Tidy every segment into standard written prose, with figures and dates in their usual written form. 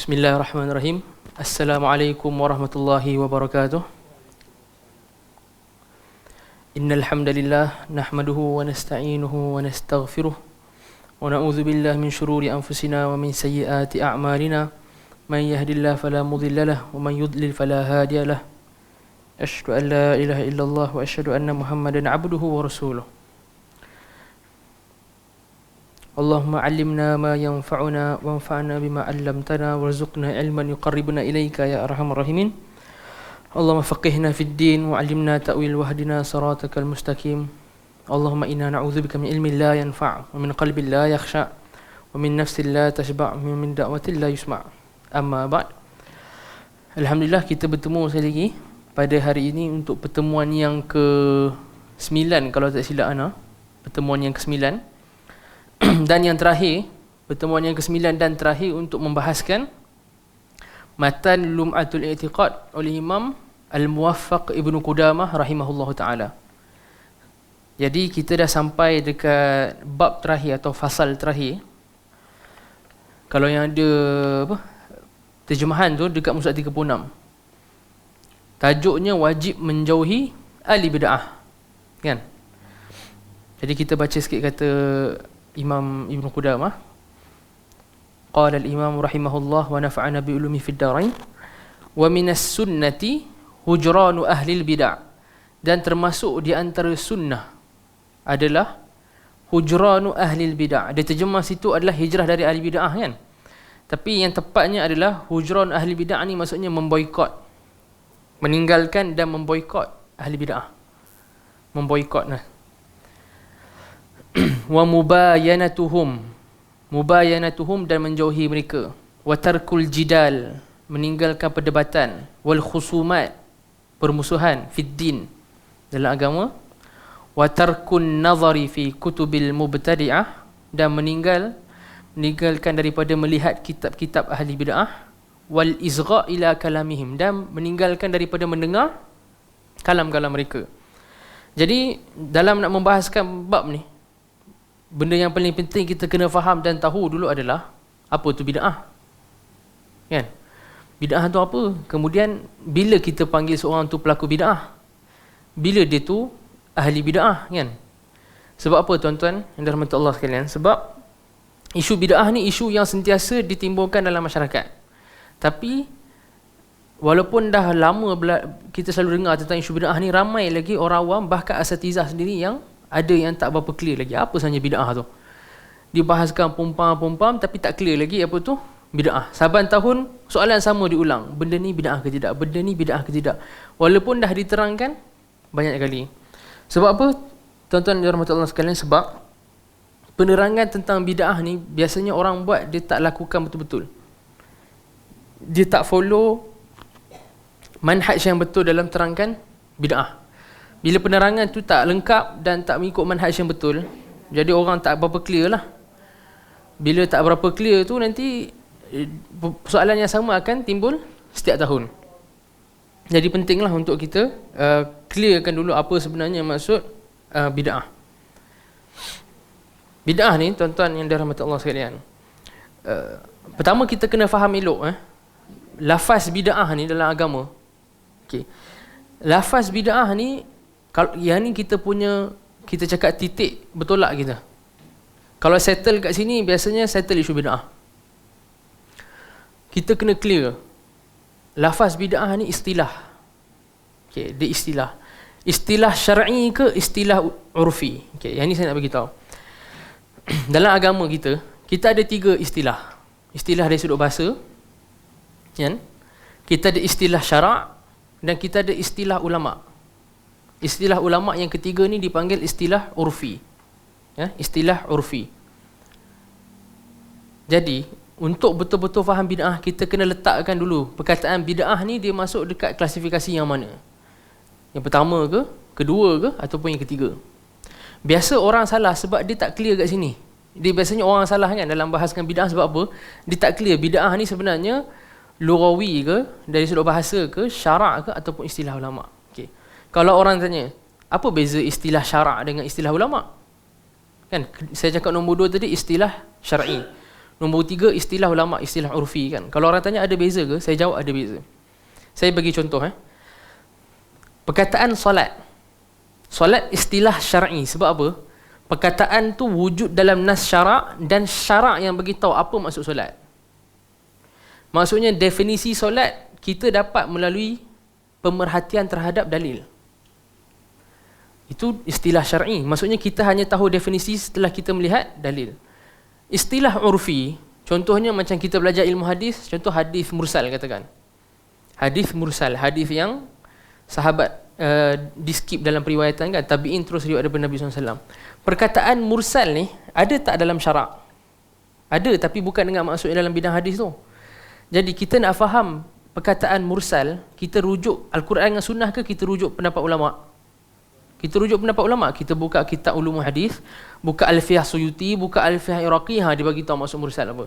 Bismillahirrahmanirrahim. Assalamualaikum warahmatullahi wabarakatuh. Innal hamdalillah nahmaduhu wa nasta'inuhu wa nastaghfiruh wa na'udzu billahi min shururi anfusina wa min sayyiati a'malina. Man yahdihillahu fala mudilla lahu wa man yudlil fala hadiya lahu. Asyhadu an la ilaha illallah wa asyhadu anna Muhammadan 'abduhu wa rasuluh. Allahumma 'allimna ma yanfa'una wanfa'na bima 'allamtana warzuqna 'ilman yuqarribuna ilaika ya arhamar rahimin. Allahumma faqihna fid din wa 'allimna ta'wil wahdina siratakal mustaqim. Allahumma inna na'udzubika min ilmin la yanfa' wa min qalbin la yakhsha' wa min nafsin la tashba' wa min da'watin la yusma'. Amma ba'd. Alhamdulillah kita bertemu sekali lagi pada hari ini untuk pertemuan yang ke-9 kalau tak silap ana. Pertemuan yang ke-9 dan yang terakhir, pertemuan yang ke-9 dan terakhir untuk membahaskan Matan Lum'atul I'tiqad oleh Imam Al-Muwaffaq Ibn Qudamah rahimahullahu ta'ala. Jadi kita dah sampai dekat bab terakhir atau fasal terakhir. Kalau yang ada terjemahan tu dekat muka 36. Tajuknya wajib menjauhi ahli bid'ah. Kan? Jadi kita baca sikit kata Imam Ibn Qudamah. Qala al-imam rahimahullah wa nafa'ana bi ulumi fid darain wa minas sunnati hujranu ahli al-bid'ah, dan termasuk di antara sunnah adalah hujranu ahli al-bid'ah. Dia terjemah situ adalah hijrah dari ahli bid'ah kan, tapi yang tepatnya adalah hujran ahli bid'ah ni maksudnya memboikot, meninggalkan dan memboikot ahli bid'ah, memboikot nah. Wa mubayanatuhum, mubayanatuhum dan menjauhi mereka. Wa tarkul jidal, meninggalkan perdebatan. Wal khusumat, permusuhan fid din, dalam agama. Wa tarkun nazari fi kutubil mubtadi'ah, dan meninggalkan daripada melihat kitab-kitab ahli bid'ah. Wal izgha' ila kalamihim, dan meninggalkan daripada mendengar kalam-kalam mereka. Jadi dalam nak membahaskan bab ni, benda yang paling penting kita kena faham dan tahu dulu adalah apa tu bid'ah. Kan? Bid'ah tu apa? Kemudian bila kita panggil seorang tu pelaku bid'ah? Bila dia tu ahli bid'ah, kan? Sebab apa tuan-tuan yang dirahmati Allah sekalian? Sebab isu bid'ah ni isu yang sentiasa ditimbulkan dalam masyarakat. Tapi walaupun dah lama kita selalu dengar tentang isu bid'ah ni, ramai lagi orang awam bahkan asatizah sendiri yang ada yang tak berapa clear lagi apa sebenarnya bid'ah tu. Dibahaskan pumpam-pumpam tapi tak clear lagi apa tu bid'ah. Saban tahun soalan sama diulang. Benda ni bid'ah ke tidak? Benda ni bid'ah ke tidak? Walaupun dah diterangkan banyak kali. Sebab apa? Tuan-tuan dan rahmat Allah sekalian, sebab penerangan tentang bid'ah ni biasanya orang buat dia tak lakukan betul-betul. Dia tak follow manhaj yang betul dalam terangkan bid'ah. Bila penerangan tu tak lengkap dan tak mengikut manhaj yang betul, jadi orang tak berapa clear lah. Bila tak berapa clear tu, nanti soalan yang sama akan timbul setiap tahun. Jadi pentinglah untuk kita clearkan dulu apa sebenarnya maksud bid'ah. Bid'ah ni tuan-tuan yang dirahmati Allah sekalian, pertama kita kena faham elok lafaz bid'ah ni dalam agama. Okay. Lafaz bid'ah ni, kalau yang ni kita cakap titik bertolak kita. Kalau settle kat sini, biasanya settle isu bid'ah. Kita kena clear. Lafaz bid'ah ni istilah. Okay, dia istilah. Istilah syar'i ke istilah urfi? Okay, yang ni saya nak bagi tahu. Dalam agama kita ada 3 istilah. Istilah dari sudut bahasa. Kan? Kita ada istilah syarak dan kita ada istilah ulama'. Istilah ulama' yang ketiga ni dipanggil istilah urfi. Ya, istilah urfi. Jadi, untuk betul-betul faham bid'ah, kita kena letakkan dulu perkataan bid'ah ni dia masuk dekat klasifikasi yang mana. Yang pertama ke, kedua ke, ataupun yang ketiga. Biasa orang salah sebab dia tak clear kat sini. Dia biasanya orang salah kan dalam bahaskan bid'ah sebab apa? Dia tak clear bid'ah ni sebenarnya lughawi ke, dari sudut bahasa ke, syarak ke, ataupun istilah ulama'. Kalau orang tanya, apa beza istilah syarak dengan istilah ulama'? Kan saya cakap nombor 2 tadi istilah syar'i. Nombor 3, istilah ulama, istilah urfi kan. Kalau orang tanya ada beza ke? Saya jawab ada beza. Saya bagi contoh perkataan solat. Solat istilah syar'i. Sebab apa? Perkataan tu wujud dalam nas syarak dan syarak yang beritahu apa maksud solat. Maksudnya definisi solat kita dapat melalui pemerhatian terhadap dalil. Itu istilah syar'i. Maksudnya kita hanya tahu definisi setelah kita melihat dalil. Istilah urfi, contohnya macam kita belajar ilmu hadis, contoh hadis mursal katakan. Hadis mursal, hadis yang sahabat di skip dalam periwayatan kan, tabi'in terus riwayat daripada Nabi SAW. Perkataan mursal ni ada tak dalam syarak? Ada, tapi bukan dengan maksud dalam bidang hadis tu. Jadi kita nak faham perkataan mursal, kita rujuk Al-Quran dengan sunnah ke kita rujuk pendapat ulama'? Kita rujuk pendapat ulama'. Kita buka kitab ulumul hadis, buka Alfiyah Suyuti, buka Alfiyah Iraqi, dia bagi tahu maksud mursal apa.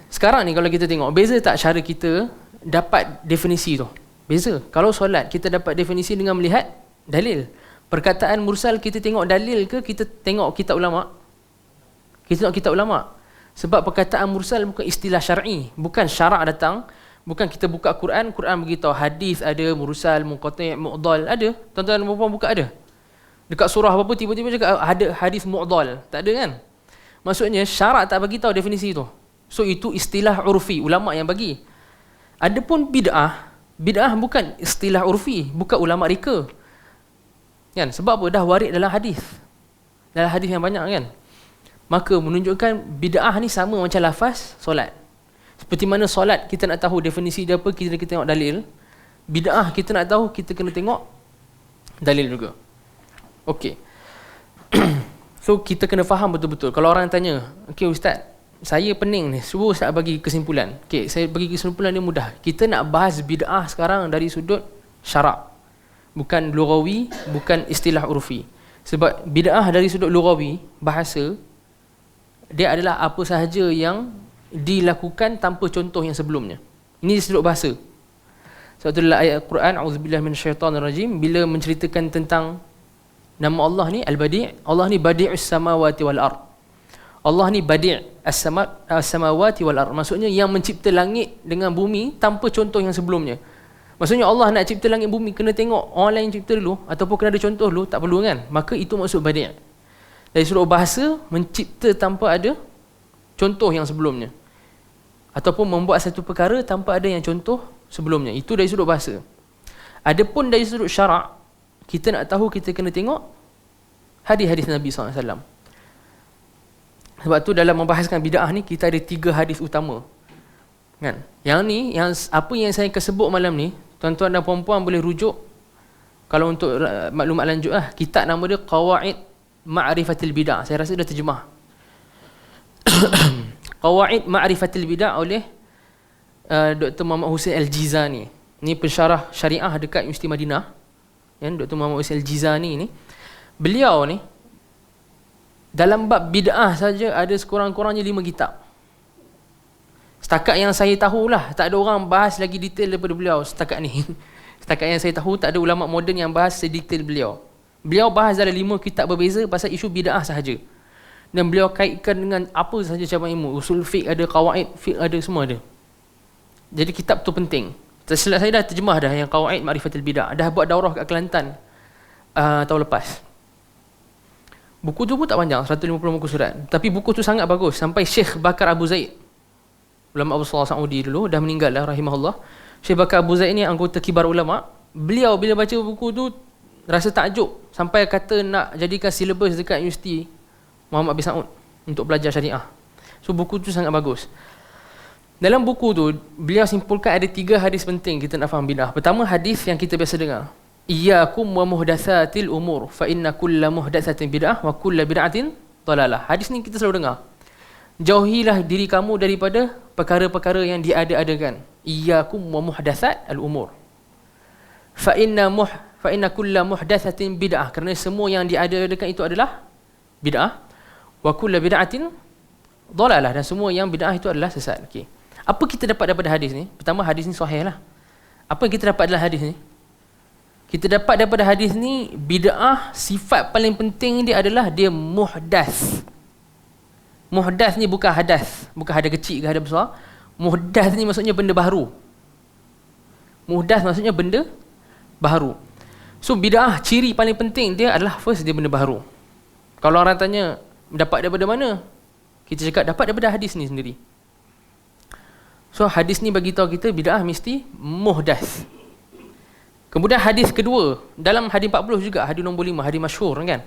Sekarang ni kalau kita tengok, beza tak cara kita dapat definisi tu? Beza. Kalau solat, kita dapat definisi dengan melihat dalil. Perkataan mursal, kita tengok dalil ke kita tengok kitab ulama'? Kita tengok kitab ulama'. Sebab perkataan mursal bukan istilah syar'i, bukan syarak datang. Bukan kita buka Quran, Quran beritahu hadis ada, mursal, munqati', mu'dal, ada. Tuan-tuan dan puan buka ada. Dekat surah apa-apa tiba-tiba cakap ada hadis mu'dal. Tak ada kan? Maksudnya syarak tak bagi tahu definisi itu. So itu istilah urfi, ulama yang bagi. Adapun bid'ah, bid'ah bukan istilah urfi, bukan ulama reka. Kan? Sebab apa? Dah warid dalam hadis. Dalam hadis yang banyak kan? Maka menunjukkan bid'ah ni sama macam lafaz solat. Seperti mana solat kita nak tahu definisi dia apa, kita tengok dalil. Bid'ah kita nak tahu, kita kena tengok dalil juga. Okey. So kita kena faham betul-betul. Kalau orang tanya, okey ustaz, saya pening ni, cuba ustaz bagi kesimpulan. Okey, saya bagi kesimpulan ni mudah. Kita nak bahas bid'ah sekarang dari sudut syarak, bukan lughawi, bukan istilah urfi. Sebab bid'ah dari sudut lughawi, bahasa, dia adalah apa sahaja yang dilakukan tanpa contoh yang sebelumnya. Ini sudut bahasa. Sebab tu dalam ayat Al-Quran, a'udzubillahi minasyaitonirrajim, bila menceritakan tentang nama Allah ni Al-Badi', Allah ni badi'us samawati wal ard. Allah ni badi' as-samawati wal ard. Maksudnya yang mencipta langit dengan bumi tanpa contoh yang sebelumnya. Maksudnya Allah nak cipta langit bumi kena tengok orang lain cipta dulu ataupun kena ada contoh dulu, tak perlu kan? Maka itu maksud badi'. Dari sudut bahasa, mencipta tanpa ada contoh yang sebelumnya, ataupun membuat satu perkara tanpa ada yang contoh sebelumnya. Itu dari sudut bahasa. Adapun dari sudut syarak, kita nak tahu, kita kena tengok hadis-hadis Nabi SAW. Sebab tu dalam membahaskan bid'ah ni, kita ada 3 hadis utama kan? Yang ni, yang apa yang saya akan sebut malam ni, tuan-tuan dan puan-puan boleh rujuk. Kalau untuk maklumat lanjut kitab nama dia Qawaid Ma'rifatil Bid'ah. Saya rasa dah terjemah. Qawaid Ma'rifatil Bid'ah oleh Dr. Muhammad Hussein Al-Jizani. Ini pensyarah syariah dekat Universiti Madinah. Dr. Muhammad Hussein Al-Jizani ni, beliau ni dalam bab bid'ah saja ada sekurang-kurangnya 5 kitab. Setakat yang saya tahulah, tak ada orang bahas lagi detail daripada beliau setakat ni. Setakat yang saya tahu, tak ada ulama moden yang bahas sedetail beliau. Beliau bahas dalam 5 kitab berbeza pasal isu bid'ah sahaja. Dan beliau kaitkan dengan apa sahaja cabang ilmu. Usul fiqh ada, qawaid fiqh ada, semua ada. Jadi kitab tu penting. Tersilap saya dah terjemah dah yang Qawaid Ma'rifatil Bid'ah. Dah buat daurah kat Kelantan tahun lepas. Buku tu pun tak panjang, 150 muka surat. Tapi buku tu sangat bagus. Sampai Syekh Bakar Abu Zaid, ulama besar Saudi dulu, dah meninggal dah rahimahullah. Syekh Bakar Abu Zaid ni anggota kibar ulama. Beliau bila baca buku tu rasa takjub, sampai kata nak jadikan silibus dekat Universiti Muhammad bin Saud untuk belajar syariah. So buku tu sangat bagus. Dalam buku tu beliau simpulkan ada 3 hadis penting kita nak faham bid'ah. Pertama, hadis yang kita biasa dengar, iyyakum wa muhdatsatil umur fa inna kulla muhdatsatin bid'ah wa kulla bid'atin dhalalah. Hadis ni kita selalu dengar. Jauhilah diri kamu daripada perkara-perkara yang diada-adakan. Iyyakum wa muhdatsat al-umur. Fa inna kulla muhdatsatin bid'ah, kerana semua yang diada-adakan itu adalah bid'ah. Wa kulla bid'atin dhalalah, dan semua yang bid'ah itu adalah sesat. Okey. Apa kita dapat daripada hadis ni? Pertama, hadis ni sahih lah. Apa yang kita dapat dalam hadis ni? Kita dapat daripada hadis ni, bid'ah sifat paling penting dia adalah dia muhdath. Muhdath ni bukan hadas, bukan hadas kecil ke hadas besar. Muhdath ni maksudnya benda baru. Muhdath maksudnya benda baru. So bid'ah ciri paling penting dia adalah first dia benda baru. Kalau orang tanya dapat daripada mana? Kita cakap dapat daripada hadis ni sendiri. So hadis ni bagi tahu kita bid'ah mesti muhdath. Kemudian hadis kedua, dalam hadis 40 juga, hadis nombor 5, hadis masyhur kan.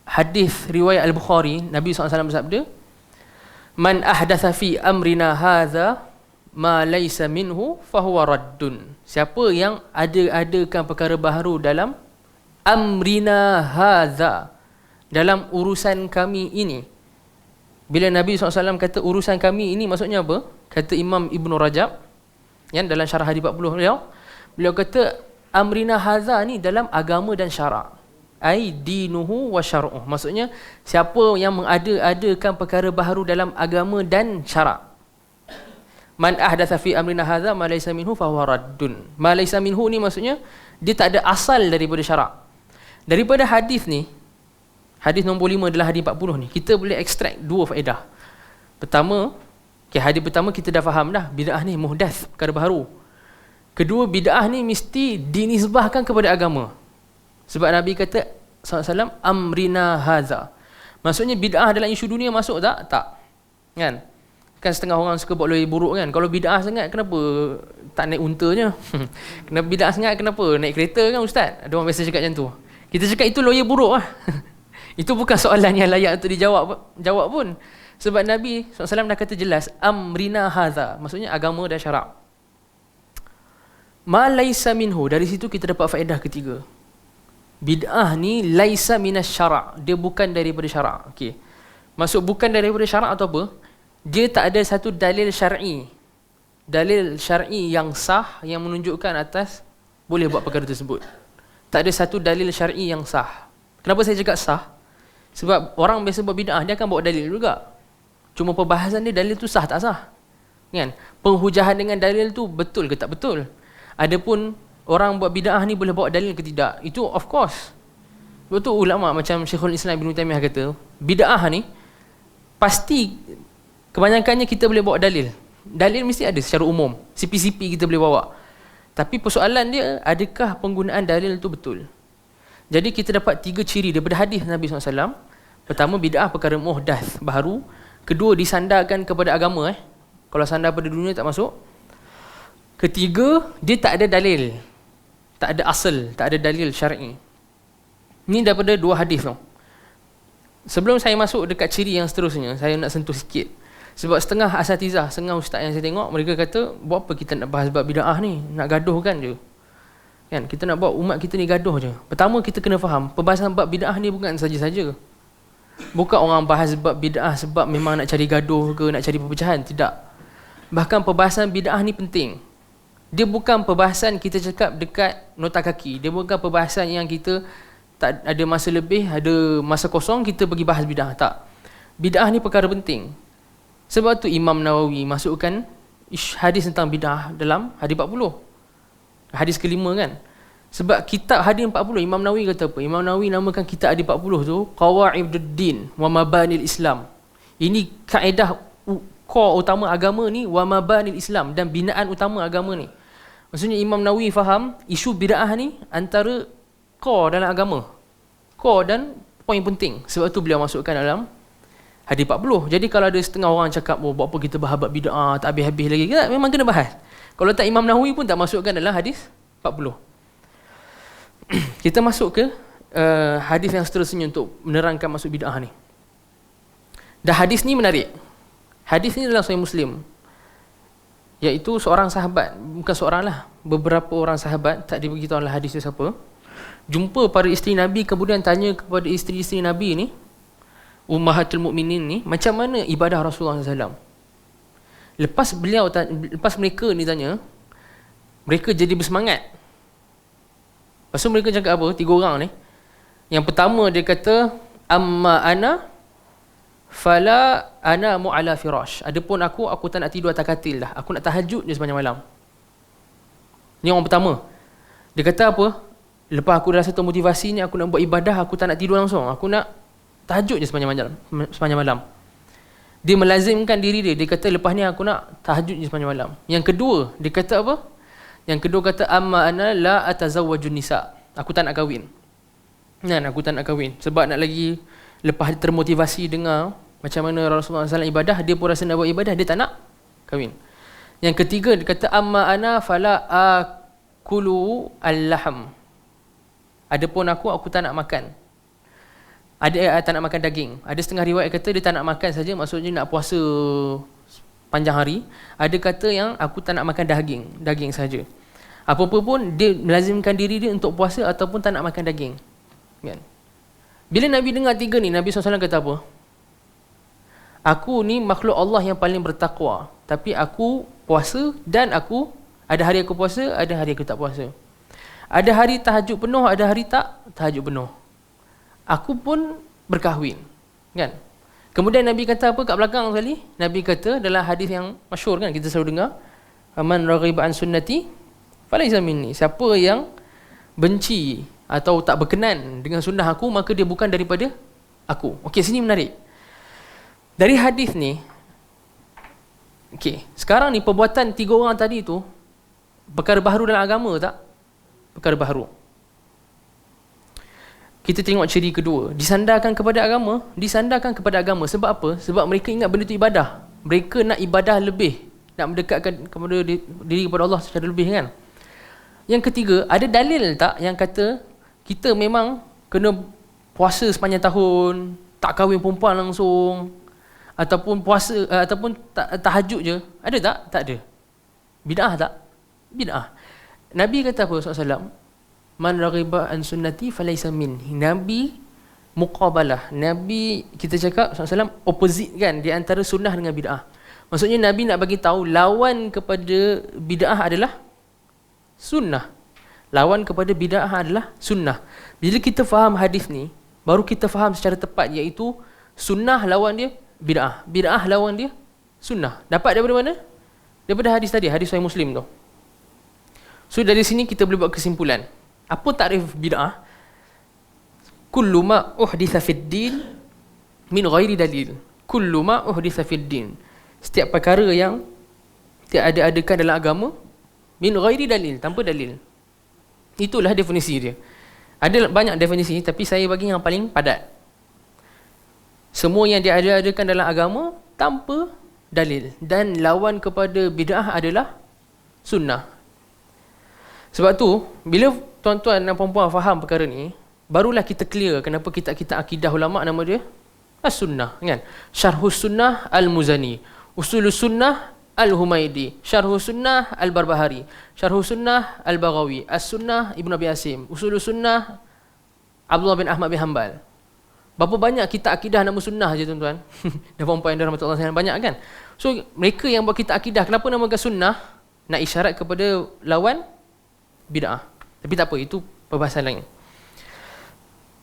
Hadis riwayat Al-Bukhari, Nabi SAW bersabda, "Man ahdatha fi amrina hadza ma laysa minhu fahuwa raddun." Siapa yang ada-adakan perkara baru dalam amrina hadza, dalam urusan kami ini. Bila Nabi SAW kata urusan kami ini, maksudnya apa? Kata Imam Ibn Rajab yang dalam syarah hadis 40 beliau kata amrina hadza ni dalam agama dan syarak. Ai dinuhu wa syar'uh. Maksudnya siapa yang mengada-adakan perkara baru dalam agama dan syarak. Man ahdatsa fi amrina hadza ma laysa minhu fa huwa raddun. Ma laysa minhu ni maksudnya dia tak ada asal daripada syarak. Daripada hadis ni, hadis nombor 5 adalah hadis 40 ni, kita boleh ekstrak dua faedah. Pertama, hadis pertama kita dah faham dah, bid'ah ni muhdath, perkara baru. Kedua, bid'ah ni mesti dinisbahkan kepada agama. Sebab Nabi kata SAW, amrina haza. Maksudnya bid'ah dalam isu dunia masuk tak? Tak. Kan? Kan setengah orang suka buat lawyer buruk kan. Kalau bid'ah sangat, kenapa tak naik unta je? Kenapa bid'ah sangat, kenapa naik kereta kan ustaz? Ada orang biasa cakap macam tu. Kita cakap itu lawyer buruk lah. Itu bukan soalan yang layak untuk dijawab pun. Sebab Nabi SAW dah kata jelas, amrina haza. Maksudnya agama dan syarak. Ma laisa minhu. Dari situ kita dapat faedah ketiga. Bid'ah ni laisa minas syarak. Dia bukan daripada syarak. Okey. Maksud bukan daripada syarak atau apa? Dia tak ada satu dalil syar'i. Dalil syar'i yang sah yang menunjukkan atas boleh buat perkara tersebut. Tak ada satu dalil syar'i yang sah. Kenapa saya cakap sah? Sebab orang biasa buat bid'ah dia akan bawa dalil juga. Cuma perbahasan dia dalil tu sah tak sah. Kan? Penghujahan dengan dalil tu betul ke tak betul? Adapun orang buat bid'ah ni boleh bawa dalil ke tidak, itu of course. Sebab tu ulama macam Syekhul Islam Ibn Taymiyah kata, bid'ah ni pasti kebanyakannya kita boleh bawa dalil. Dalil mesti ada secara umum, sipi-sipi kita boleh bawa. Tapi persoalan dia, adakah penggunaan dalil tu betul? Jadi kita dapat 3 ciri daripada hadis Nabi SAW. Pertama, bid'ah perkara muhdath, baru. Kedua, disandarkan kepada agama. Kalau sandar pada dunia tak masuk. Ketiga, dia tak ada dalil. Tak ada asal, tak ada dalil syar'i. Ini daripada 2 hadis tu. Sebelum saya masuk dekat ciri yang seterusnya, saya nak sentuh sikit. Sebab setengah asatizah, setengah ustaz yang saya tengok, mereka kata, buat apa kita nak bahas bab bid'ah ni? Nak gaduhkan je. Kan? Kita nak buat umat kita ni gaduh je. Pertama, kita kena faham, perbahasan bab bid'ah ni bukan saja-saja. Bukan orang bahas bab bid'ah sebab memang nak cari gaduh ke, nak cari perpecahan. Tidak. Bahkan perbahasan bid'ah ni penting. Dia bukan perbahasan kita cakap dekat nota kaki. Dia bukan perbahasan yang kita tak ada masa lebih, ada masa kosong, kita pergi bahas bid'ah. Tak. Bid'ah ni perkara penting. Sebab tu Imam Nawawi masukkan hadis tentang bid'ah dalam hadis 40. Hadis kelima kan. Sebab kitab hadis 40, Imam Nawawi kata apa? Imam Nawawi namakan kitab hadis 40 tu Qawaiduddin wa Mabanil Islam. Ini kaedah core utama agama ni, wa Mabanil Islam, dan binaan utama agama ni. Maksudnya Imam Nawawi faham isu bid'ah ni antara core dalam agama. Core dan poin penting. Sebab tu beliau masukkan dalam hadis 40. Jadi kalau ada setengah orang cakap, oh buat apa kita bahas bab bid'ah, tak habis-habis lagi. Kita memang kena bahas. Kalau tak, Imam Nawawi pun tak masukkan dalam hadis 40. Kita masuk ke hadis yang seterusnya untuk menerangkan masuk bid'ah ni. Dan hadis ni menarik. Hadis ni dalam Sahih Muslim. Iaitu seorang sahabat, bukan seorang lah, beberapa orang sahabat, tak diberitahu lah hadis tu siapa, jumpa para isteri Nabi, kemudian tanya kepada isteri-isteri Nabi ni, Ummahatul Mukminin ni, macam mana ibadah Rasulullah SAW. Lepas mereka ni tanya, mereka jadi bersemangat. Lepas tu mereka cakap apa? 3 orang ni. Yang pertama dia kata, amma ana fala ana mu'ala firash. Adapun aku tak nak tidur atas katil dah. Aku nak tahajud je sepanjang malam. Ni orang pertama. Dia kata apa? Lepas aku rasa termotivasi ni, aku nak buat ibadah, aku tak nak tidur langsung. Aku nak tahajud je sepanjang malam. Dia melazimkan diri dia. Dia kata lepas ni aku nak tahajud je sepanjang malam. Yang kedua, dia kata apa? Yang kedua kata amma ana la atazawwajun nisa. Aku tak nak kahwin. Kan, aku tak nak kahwin. Sebab nak lagi lepas termotivasi dengar macam mana Rasulullah SAW ibadah, dia pun rasa nak buat ibadah, dia tak nak kahwin. Yang ketiga dia kata amma ana fala akulu al-lahm. Adapun aku tak nak makan. Ada tak nak makan daging. Ada setengah riwayat kata dia tak nak makan saja, maksudnya nak puasa panjang hari. Ada kata yang aku tak nak makan daging saja. Apa-apa pun dia melazimkan diri dia untuk puasa ataupun tak nak makan daging. Kan? Bila Nabi dengar tiga ni, Nabi SAW kata apa? Aku ni makhluk Allah yang paling bertakwa, tapi aku puasa dan aku ada hari aku puasa, ada hari aku tak puasa. Ada hari tahajud penuh, ada hari tak tahajud penuh. Aku pun berkahwin, kan? Kemudian Nabi kata apa kat belakang sekali? Nabi kata dalam hadis yang masyhur, kan, kita selalu dengar, "Man raghiba an sunnati falaysa minni." Siapa yang benci atau tak berkenan dengan sunnah aku, maka dia bukan daripada aku. Okey, sini menarik. Dari hadis ni, okey, sekarang ni perbuatan tiga orang tadi tu perkara baharu dalam agama tak? Perkara baharu. Kita tengok ciri kedua, disandarkan kepada agama. Disandarkan kepada agama sebab apa? Sebab mereka ingat benda itu ibadah. Mereka nak ibadah lebih, nak mendekatkan kepada diri kepada Allah secara lebih, kan? Yang ketiga, ada dalil tak yang kata kita memang kena puasa sepanjang tahun, tak kahwin perempuan langsung, ataupun puasa ataupun tahajud je? Ada tak? Tak ada. Bid'ah tak? Bid'ah. Nabi kata apa SAW? Man raghiba an sunnati falaysa min. Nabi muqabalah. Nabi, kita cakap SAW opposite, kan, di antara sunnah dengan bid'ah. Maksudnya Nabi nak bagi tahu lawan kepada bid'ah adalah sunnah. Lawan kepada bid'ah adalah sunnah. Bila kita faham hadis ni, baru kita faham secara tepat, iaitu sunnah lawan dia bid'ah, bid'ah lawan dia sunnah. Dapat daripada mana? Daripada hadis tadi, hadis Sahih Muslim tu. So dari sini kita boleh buat kesimpulan. Apa takrif bid'ah? Kullu ma uhditha fid din min ghairi dalil. Kullu ma uhditha fid din. Setiap perkara yang diada-adakan dalam agama min ghairi dalil, tanpa dalil. Itulah definisi dia. Ada banyak definisi, tapi saya bagi yang paling padat. Semua yang diada-adakan dalam agama tanpa dalil, dan lawan kepada bid'ah adalah sunnah. Sebab tu bila tuan-tuan dan puan-puan faham perkara ni, barulah kita clear kenapa kita akidah ulama nama dia As-Sunnah, kan? Syarhus Sunnah Al-Muzani, Usulus Sunnah Al-Humaidi, Syarhus Sunnah Al-Barbahari, Syarhus Sunnah Al-Baghawi, As-Sunnah Ibn Abi Asim, Usulus Sunnah Abdullah bin Ahmad bin Hanbal. Berapa banyak kita akidah nama sunnah je, tuan-tuan dan puan-puan yang dirahmati Allah sekalian, banyak, kan? So mereka yang buat kita akidah, kenapa namakan sunnah? Nak isyarat kepada lawan bid'ah. Tapi tak apa, itu perbahasan lain.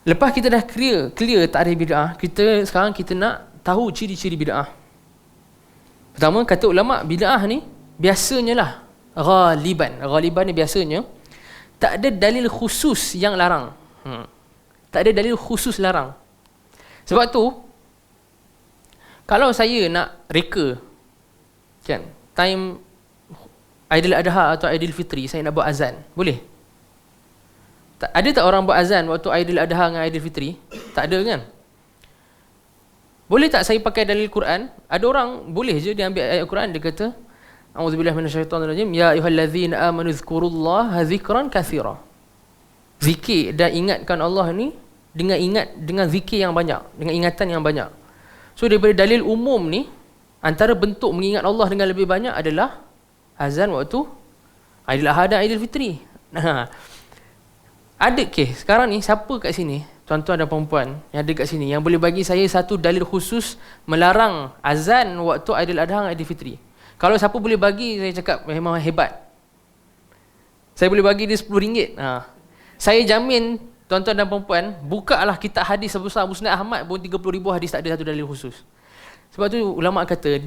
Lepas kita dah clear takrif bid'ah, sekarang kita nak tahu ciri-ciri bid'ah. Pertama, kata ulama, bid'ah ni biasanya lah, ghaliban ni biasanya tak ada dalil khusus yang larang. Tak ada dalil khusus larang. Sebab tu kalau saya nak reka, kan, time Aidil Adha atau Aidil Fitri, saya nak buat azan, boleh? Ada tak orang buat azan waktu Aidil Adha dengan Aidil Fitri? Tak ada, kan? Boleh tak saya pakai dalil Quran? Ada orang boleh je dia ambil ayat Quran, dia kata a'udzubillahi minasyaitonirrajim, ya ayyuhallazina amanu dzkurullaha dzikran katsira. Zikir dan ingatkan Allah ni dengan zikir yang banyak, dengan ingatan yang banyak. So daripada dalil umum ni, antara bentuk mengingat Allah dengan lebih banyak adalah azan waktu Aidil Adha dan Aidil Fitri. Ada sekarang ni siapa kat sini, tuan-tuan dan puan-puan yang ada kat sini, yang boleh bagi saya satu dalil khusus melarang azan waktu Aidil Adha dan Aidil Fitri? Kalau siapa boleh bagi, saya cakap memang hebat. Saya boleh bagi dia RM10. Saya jamin tuan-tuan dan puan-puan, bukalah kitab hadis sebesar Musnad Ahmad pun 30,000 hadis tak ada satu dalil khusus. Sebab tu ulama kata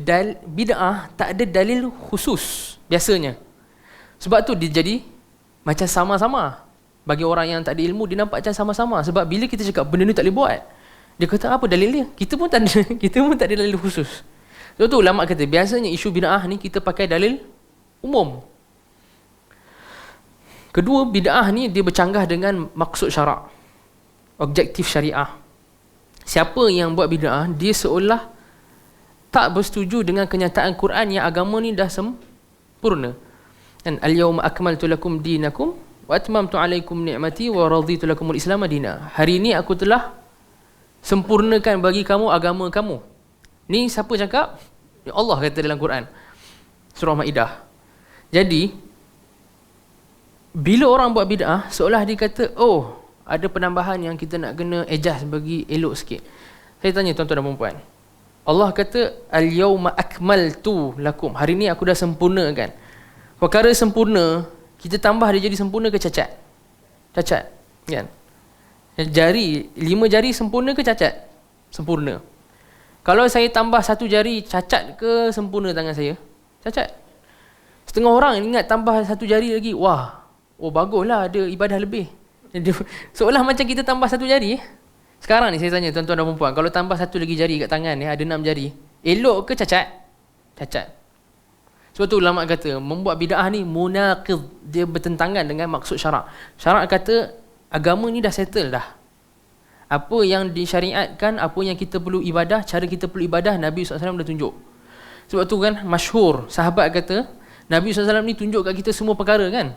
bid'ah tak ada dalil khusus biasanya. Sebab tu dia jadi macam sama-sama. Bagi orang yang tak ada ilmu, dia nampak macam sama-sama. Sebab bila kita cakap benda ni tak boleh buat, dia kata apa dalil dia? Kita pun tak ada dalil khusus. Sebab tu ulama kata biasanya isu bid'ah ni kita pakai dalil umum. Kedua, bid'ah ni dia bercanggah dengan maksud syarak, objektif syariah. Siapa yang buat bid'ah, dia seolah tak bersetuju dengan kenyataan Quran yang agama ni dah sempurna. Dan al-yawma akmaltu lakum dinakum wa atmamtu alaikum ni'mati wa raditu lakumul islam madina. Hari ini aku telah sempurnakan bagi kamu agama kamu. Ni siapa cakap? Allah kata dalam Quran, surah Maidah. Jadi bila orang buat bid'ah, seolah dia kata, oh, ada penambahan yang kita nak kena adjust bagi elok sikit. Saya tanya tuan-tuan dan puan-puan, Allah kata al-yawma akmaltu lakum, hari ni aku dah sempurnakan. Perkara sempurna, kita tambah dia jadi sempurna ke cacat? Cacat, kan? Jari, 5 jari sempurna ke cacat? Sempurna. Kalau saya tambah 1 jari, cacat ke sempurna tangan saya? Cacat. Setengah orang ingat tambah 1 jari lagi, wah, oh baguslah, ada ibadah lebih. Seolah macam kita tambah 1 jari. Sekarang ni saya tanya tuan-tuan dan puan-puan, kalau tambah 1 lagi jari kat tangan ni, ada 6 jari, elok ke cacat? Cacat. Sebab tu ulama kata membuat bid'ah ni munaqid, dia bertentangan dengan maksud syarak. Syarak kata agama ni dah settle dah. Apa yang disyariatkan, apa yang kita perlu ibadah, cara kita perlu ibadah, Nabi SAW dah tunjuk. Sebab tu kan masyhur, sahabat kata Nabi SAW ni tunjuk kat kita semua perkara kan,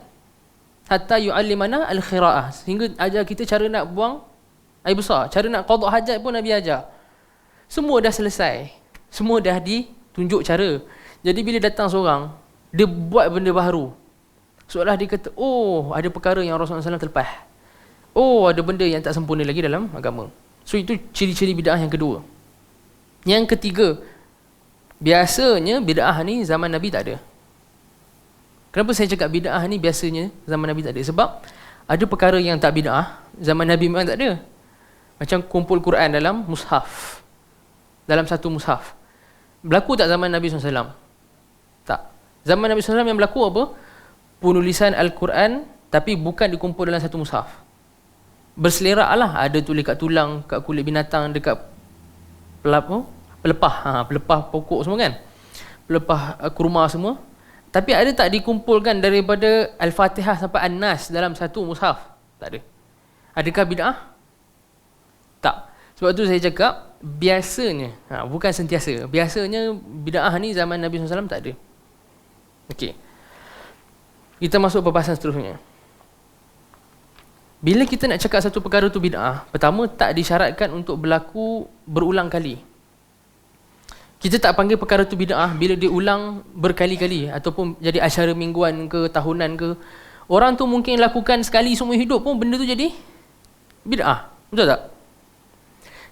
hatta yu'allimana al-khira'ah, sehingga ajar kita cara nak buang air besar, cara nak qada hajat pun Nabi ajar. Semua dah selesai, semua dah ditunjuk cara. Jadi bila datang seorang, dia buat benda baru, seolah dia kata, oh, ada perkara yang Rasulullah SAW terlepas, oh, ada benda yang tak sempurna lagi dalam agama. So itu ciri-ciri bid'ah yang kedua. Yang ketiga, biasanya bid'ah ni zaman Nabi tak ada. Kenapa saya cakap bid'ah ni biasanya zaman Nabi tak ada? Sebab ada perkara yang tak bid'ah, zaman Nabi memang tak ada. Macam kumpul Quran dalam mushaf, dalam satu mushaf. Berlaku tak zaman Nabi SAW? Tak. Zaman Nabi SAW yang berlaku apa? Penulisan Al-Quran tapi bukan dikumpul dalam satu mushaf. Berselerak lah, ada tulis kat tulang, kat kulit binatang, dekat pelepah pokok semua kan, pelepah kurma semua. Tapi ada tak dikumpulkan daripada Al-Fatihah sampai An-Nas dalam satu mushaf? Tak ada. Adakah bid'ah? Tak. Sebab tu saya cakap biasanya, bukan sentiasa, biasanya bid'ah ni zaman Nabi SAW tak ada. Okey, kita masuk perbahasan seterusnya. Bila kita nak cakap satu perkara tu bid'ah, pertama, tak disyaratkan untuk berlaku berulang kali. Kita tak panggil perkara tu bid'ah bila dia ulang berkali-kali ataupun jadi acara mingguan ke tahunan ke. Orang tu mungkin lakukan sekali seumur hidup pun benda tu jadi bid'ah. Betul tak?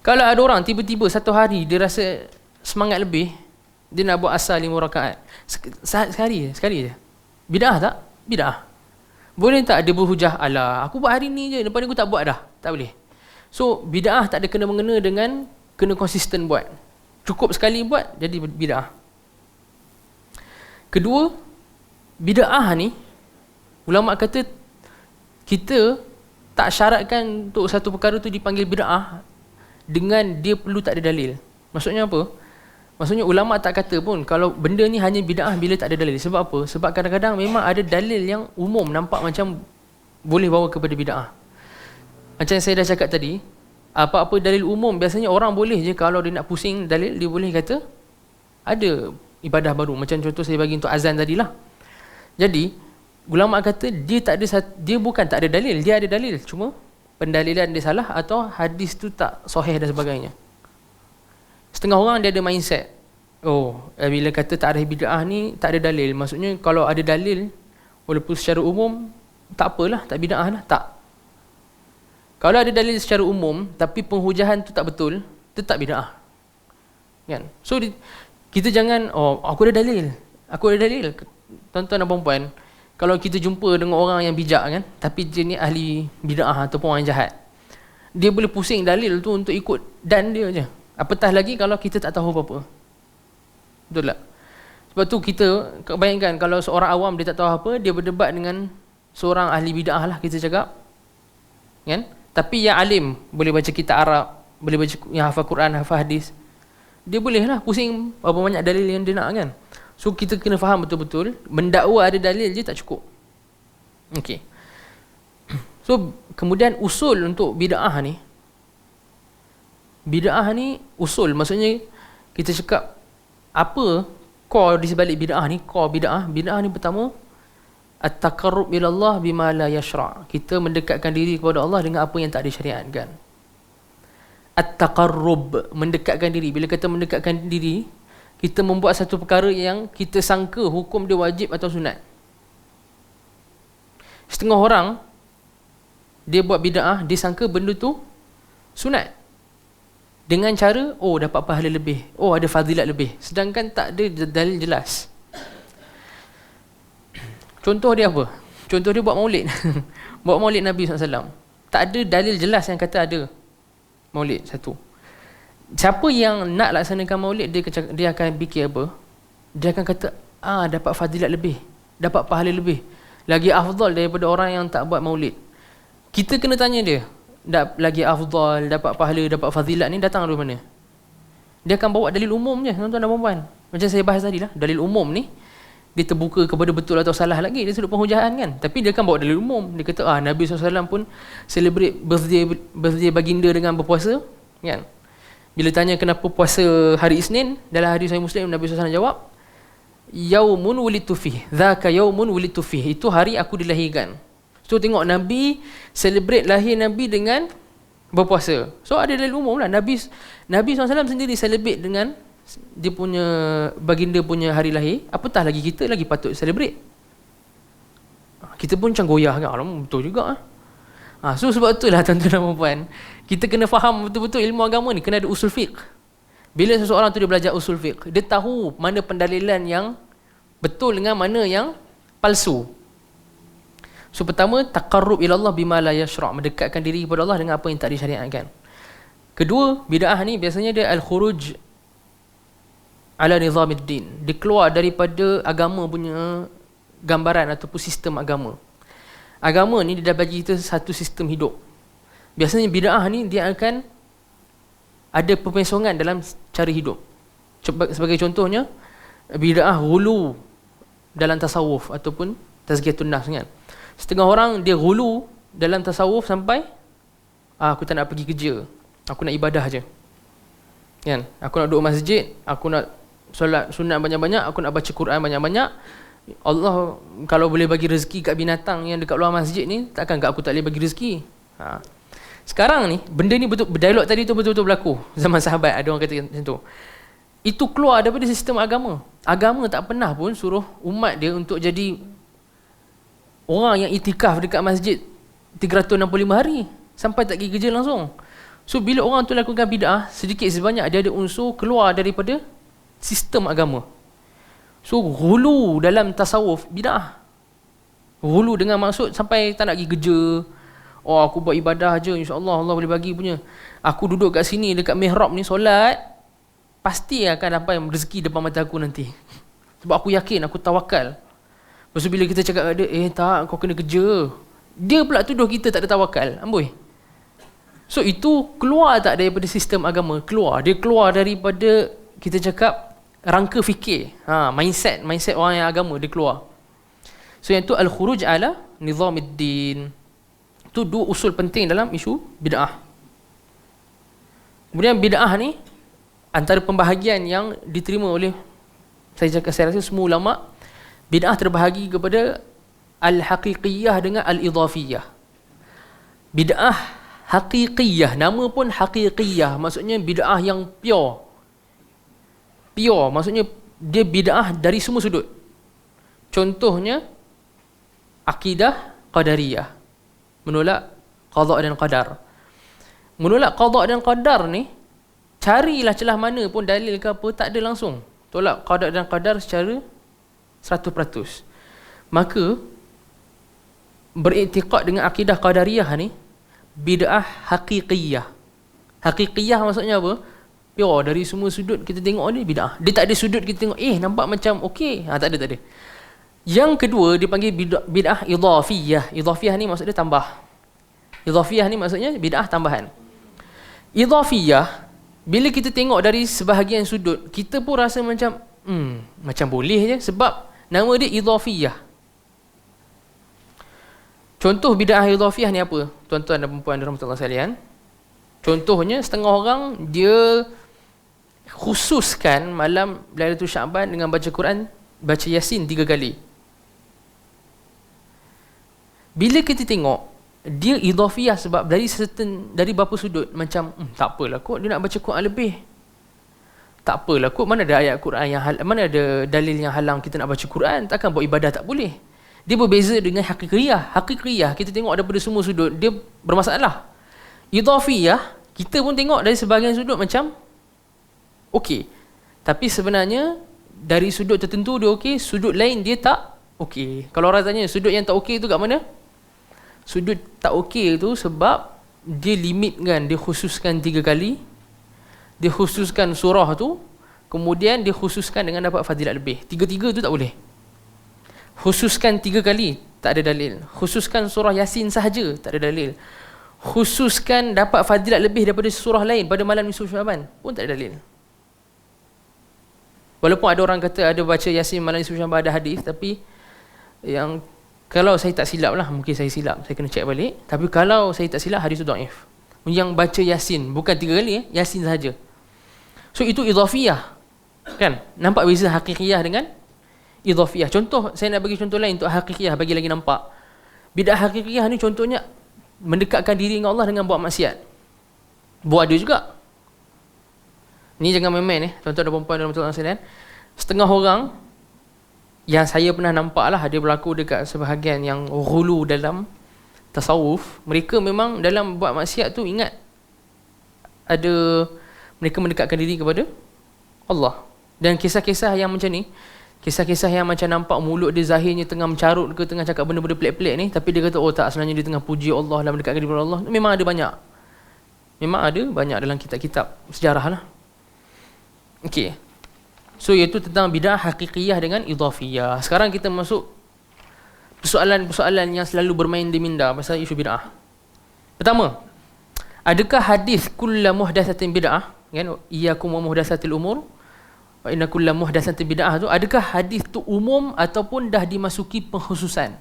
Kalau ada orang tiba-tiba satu hari dia rasa semangat lebih, dia nak buat asar 5 rakaat. Sekali je. Bid'ah tak? Bid'ah. Boleh tak dia berhujah, alah aku buat hari ni je, lepas ni aku tak buat dah? Tak boleh. So bid'ah tak ada kena-mengena dengan kena konsisten buat. Cukup sekali buat jadi bid'ah. Kedua, bid'ah ni ulama kata kita tak syaratkan untuk satu perkara tu dipanggil bid'ah dengan dia perlu tak ada dalil. Maksudnya apa? Maksudnya ulama tak kata pun kalau benda ni hanya bid'ah bila tak ada dalil. Sebab apa? Sebab kadang-kadang memang ada dalil yang umum nampak macam boleh bawa kepada bid'ah. Macam yang saya dah cakap tadi, apa-apa dalil umum biasanya orang boleh je, kalau dia nak pusing dalil dia boleh kata ada ibadah baru. Macam contoh saya bagi untuk azan tadilah. Jadi ulama kata dia bukan tak ada dalil, dia ada dalil, cuma pendalilan dia salah atau hadis tu tak sahih dan sebagainya. Setengah orang dia ada mindset, bila kata tak ada bid'ah ni tak ada dalil, maksudnya kalau ada dalil walaupun secara umum tak apalah, tak bid'ah lah. Tak. Kalau ada dalil secara umum tapi penghujahan tu tak betul, tetap bid'ah. Kan? So kita jangan aku ada dalil. Tuan-tuan dan puan-puan, kalau kita jumpa dengan orang yang bijak kan, tapi dia ni ahli bid'ah ataupun orang jahat, dia boleh pusing dalil tu untuk ikut dan dia je. Apatah lagi kalau kita tak tahu apa-apa. Betul tak? Sebab tu kita bayangkan kalau seorang awam dia tak tahu apa, dia berdebat dengan seorang ahli bid'ah lah kita cakap. Kan? Tapi yang alim, boleh baca kitab Arab, boleh baca yang hafal Quran, hafal hadis. dia bolehlah pusing berapa banyak dalil yang dia nak kan. So kita kena faham betul-betul, mendakwa ada dalil je tak cukup. Okey. So kemudian usul untuk bid'ah ni, usul maksudnya kita cakap apa core di sebalik bid'ah ni. Core bid'ah ni pertama, at-taqarrub ila Allah bima la yashra'. Kita mendekatkan diri kepada Allah dengan apa yang tak disyariatkan. At-taqarrub, mendekatkan diri. Bila kata mendekatkan diri, kita membuat satu perkara yang kita sangka hukum dia wajib atau sunat. Setengah orang dia buat bid'ah, dia sangka benda tu sunat, dengan cara dapat pahala lebih, ada fadilat lebih, sedangkan tak ada dalil jelas. Contoh dia apa? Contoh dia buat maulid. Buat maulid Nabi SAW, tak ada dalil jelas yang kata ada maulid. Satu, siapa yang nak laksanakan maulid, dia akan fikir apa? Dia akan kata dapat fadilat lebih, dapat pahala lebih, lagi afdal daripada orang yang tak buat maulid. Kita kena tanya dia, lagi afdal, dapat pahala, dapat fadilat ni datang dari mana? Dia akan bawa dalil umum je, tuan-tuan dan puan-puan. Macam saya bahas tadi lah, dalil umum ni dia terbuka kepada betul atau salah lagi, dia sudut penghujaan kan. Tapi dia akan bawa dalil umum. Dia kata Nabi SAW pun celebrate birthday baginda dengan berpuasa kan. Bila tanya kenapa puasa hari Isnin, dalam hadis Sahih Muslim Nabi SAW jawab, yaumun wulidtu fih, dzaka yaumun wulidtu fih, itu hari aku dilahirkan. So tengok, Nabi celebrate lahir Nabi dengan berpuasa. So ada dalil umum lah. Nabi SAW sendiri celebrate dengan dia punya baginda punya hari lahir, apatah lagi kita lagi patut celebrate. Kita pun macam goyah kan, betul juga. So sebab itulah tuan-tuan dan puan-puan, kita kena faham betul-betul ilmu agama ni, kena ada usul fiqh. Bila seseorang tu dia belajar usul fiqh, dia tahu mana pendalilan yang betul dengan mana yang palsu. So pertama, taqarrub ila Allah bima la yashra', mendekatkan diri kepada Allah dengan apa yang tak disyariatkan. Kedua, bid'ah ni biasanya dia al-khuruj ala nizamiddin, dia keluar daripada agama punya gambaran ataupun sistem agama. Agama ni dia dah bagi kita satu sistem hidup. Biasanya bid'ah ni dia akan ada pemersongan dalam cara hidup. Sebagai contohnya, bid'ah ghulu dalam tasawuf ataupun tazkiyatun nafs kan. Setengah orang dia ghulu dalam tasawuf sampai aku tak nak pergi kerja, aku nak ibadah je kan. Aku nak duduk masjid, aku nak solat sunat banyak-banyak, aku nak baca Quran banyak-banyak. Allah kalau boleh bagi rezeki kat binatang yang dekat luar masjid ni, takkan kat aku tak boleh bagi rezeki. Sekarang ni benda ni betul, dialog tadi tu betul-betul berlaku zaman sahabat. Ada orang kata macam tu. Itu keluar daripada sistem agama. Agama tak pernah pun suruh umat dia untuk jadi orang yang itikaf dekat masjid 365 hari sampai tak pergi kerja langsung. So bila orang tu lakukan bid'ah, sedikit sebanyak dia ada unsur keluar daripada sistem agama. So ghulu dalam tasawuf bid'ah. Ghulu dengan maksud sampai tak nak pergi kerja. Aku buat ibadah je, insya-Allah Allah boleh bagi punya. Aku duduk kat sini dekat mihrab ni solat, pasti akan dapat rezeki depan mata aku nanti. Sebab aku yakin, aku tawakal. Lepas tu bila kita cakap kat dia, tak, kau kena kerja, dia pula tuduh kita tak ada tawakal. Amboi. So itu keluar tak daripada sistem agama? Keluar. Dia keluar daripada, kita cakap, rangka fikir. Mindset orang yang agama, dia keluar. So yang tu al-khuruj ala nizamiddin. Itu dua usul penting dalam isu bid'ah. Kemudian bid'ah ni, antara pembahagian yang diterima oleh, saya rasa semua ulama, bid'ah terbahagi kepada al-haqiqiyah dengan al-idhafiyah. Bid'ah haqiqiyah, nama pun haqiqiyah, maksudnya bid'ah yang pure. Pure, maksudnya dia bid'ah dari semua sudut. Contohnya, akidah qadariyah, menolak qada dan qadar. Menolak qada dan qadar ni, carilah celah mana pun dalil ke apa, tak ada langsung. Tolak qada dan qadar secara 100%. Maka beriktikad dengan akidah qadariyah ni bid'ah haqiqiyah. Haqiqiyah maksudnya apa? Pure, dari semua sudut kita tengok ni bid'ah. Dia tak ada sudut kita tengok nampak macam okey. Tak ada. Yang kedua dipanggil bid'ah idhafiyah. Idhafiyah ni maksud dia tambah. Idhafiyah ni maksudnya bid'ah tambahan. Idhafiyah Bila kita tengok dari sebahagian sudut, kita pun rasa macam macam boleh je, sebab nama dia idhafiyah. Contoh bid'ah idhafiyah ni apa? Tuan-tuan dan puan-puan rahmatullah sekalian. Contohnya setengah orang dia khususkan malam Lailatul Syaban dengan baca Quran, baca Yasin 3 kali. Bila kita tengok dia idhafiyah sebab dari beberapa sudut macam tak apalah kot dia nak baca Quran lebih. Tak apalah kot, mana ada ayat Quran yang mana ada dalil yang halang kita nak baca Quran, takkan buat ibadah tak boleh. Dia berbeza dengan hakikiyah. Hakikiyah kita tengok daripada semua sudut dia bermasalah. Idhafiyah kita pun tengok dari sebahagian sudut macam okey. Tapi sebenarnya dari sudut tertentu dia okey, sudut lain dia tak okey. Kalau orang tanya sudut yang tak okey tu kat mana? Sudut tak okey tu sebab dia limitkan, dia khususkan 3 kali. Dia khususkan surah tu, kemudian dia khususkan dengan dapat fadilat lebih. 3-3 tu tak boleh. Khususkan 3 kali, tak ada dalil. Khususkan surah Yasin sahaja, tak ada dalil. Khususkan dapat fadilat lebih daripada surah lain pada malam nisfu Syaban, pun tak ada dalil. Walaupun ada orang kata ada baca Yasin malam nisfu Syaban ada hadis, tapi yang kalau saya tak silap lah, mungkin saya silap, saya kena cek balik, tapi kalau saya tak silap hadis tu dhaif. Yang baca Yasin bukan 3 kali, Yasin sahaja. So itu idhafiyah, kan? Nampak beza hakikiyah dengan idhafiyah. Contoh, saya nak bagi contoh lain untuk hakikiyah bagi lagi nampak. Bid'ah hakikiyah ni contohnya mendekatkan diri dengan Allah dengan buat maksiat. Buat ada juga. Ni jangan main-main tuan-tuan dan puan-puan dalam tuan-tuan sekalian. Setengah orang yang saya pernah nampak lah, dia berlaku dekat sebahagian yang ghulu dalam tasawuf, mereka memang dalam buat maksiat tu ingat ada mereka mendekatkan diri kepada Allah. Dan kisah-kisah yang macam ni, kisah-kisah yang macam nampak mulut dia zahirnya tengah mencarut ke, tengah cakap benda-benda pelik-pelik ni, tapi dia kata oh tak, sebenarnya dia tengah puji Allah dan mendekatkan diri kepada Allah, memang ada banyak. Memang ada banyak dalam kitab-kitab sejarah lah. Okey. So iaitu tentang bid'ah hakikiyah dengan idhafiyah. Sekarang kita masuk persoalan-persoalan yang selalu bermain di minda pasal isu bid'ah. Pertama, adakah hadis kullu muhdatsatin bid'ah, kan, iyyakum wa muhdatsatil umur wa inna kullu muhdatsatin bid'ah tu, adakah hadis tu umum ataupun dah dimasuki pengkhususan?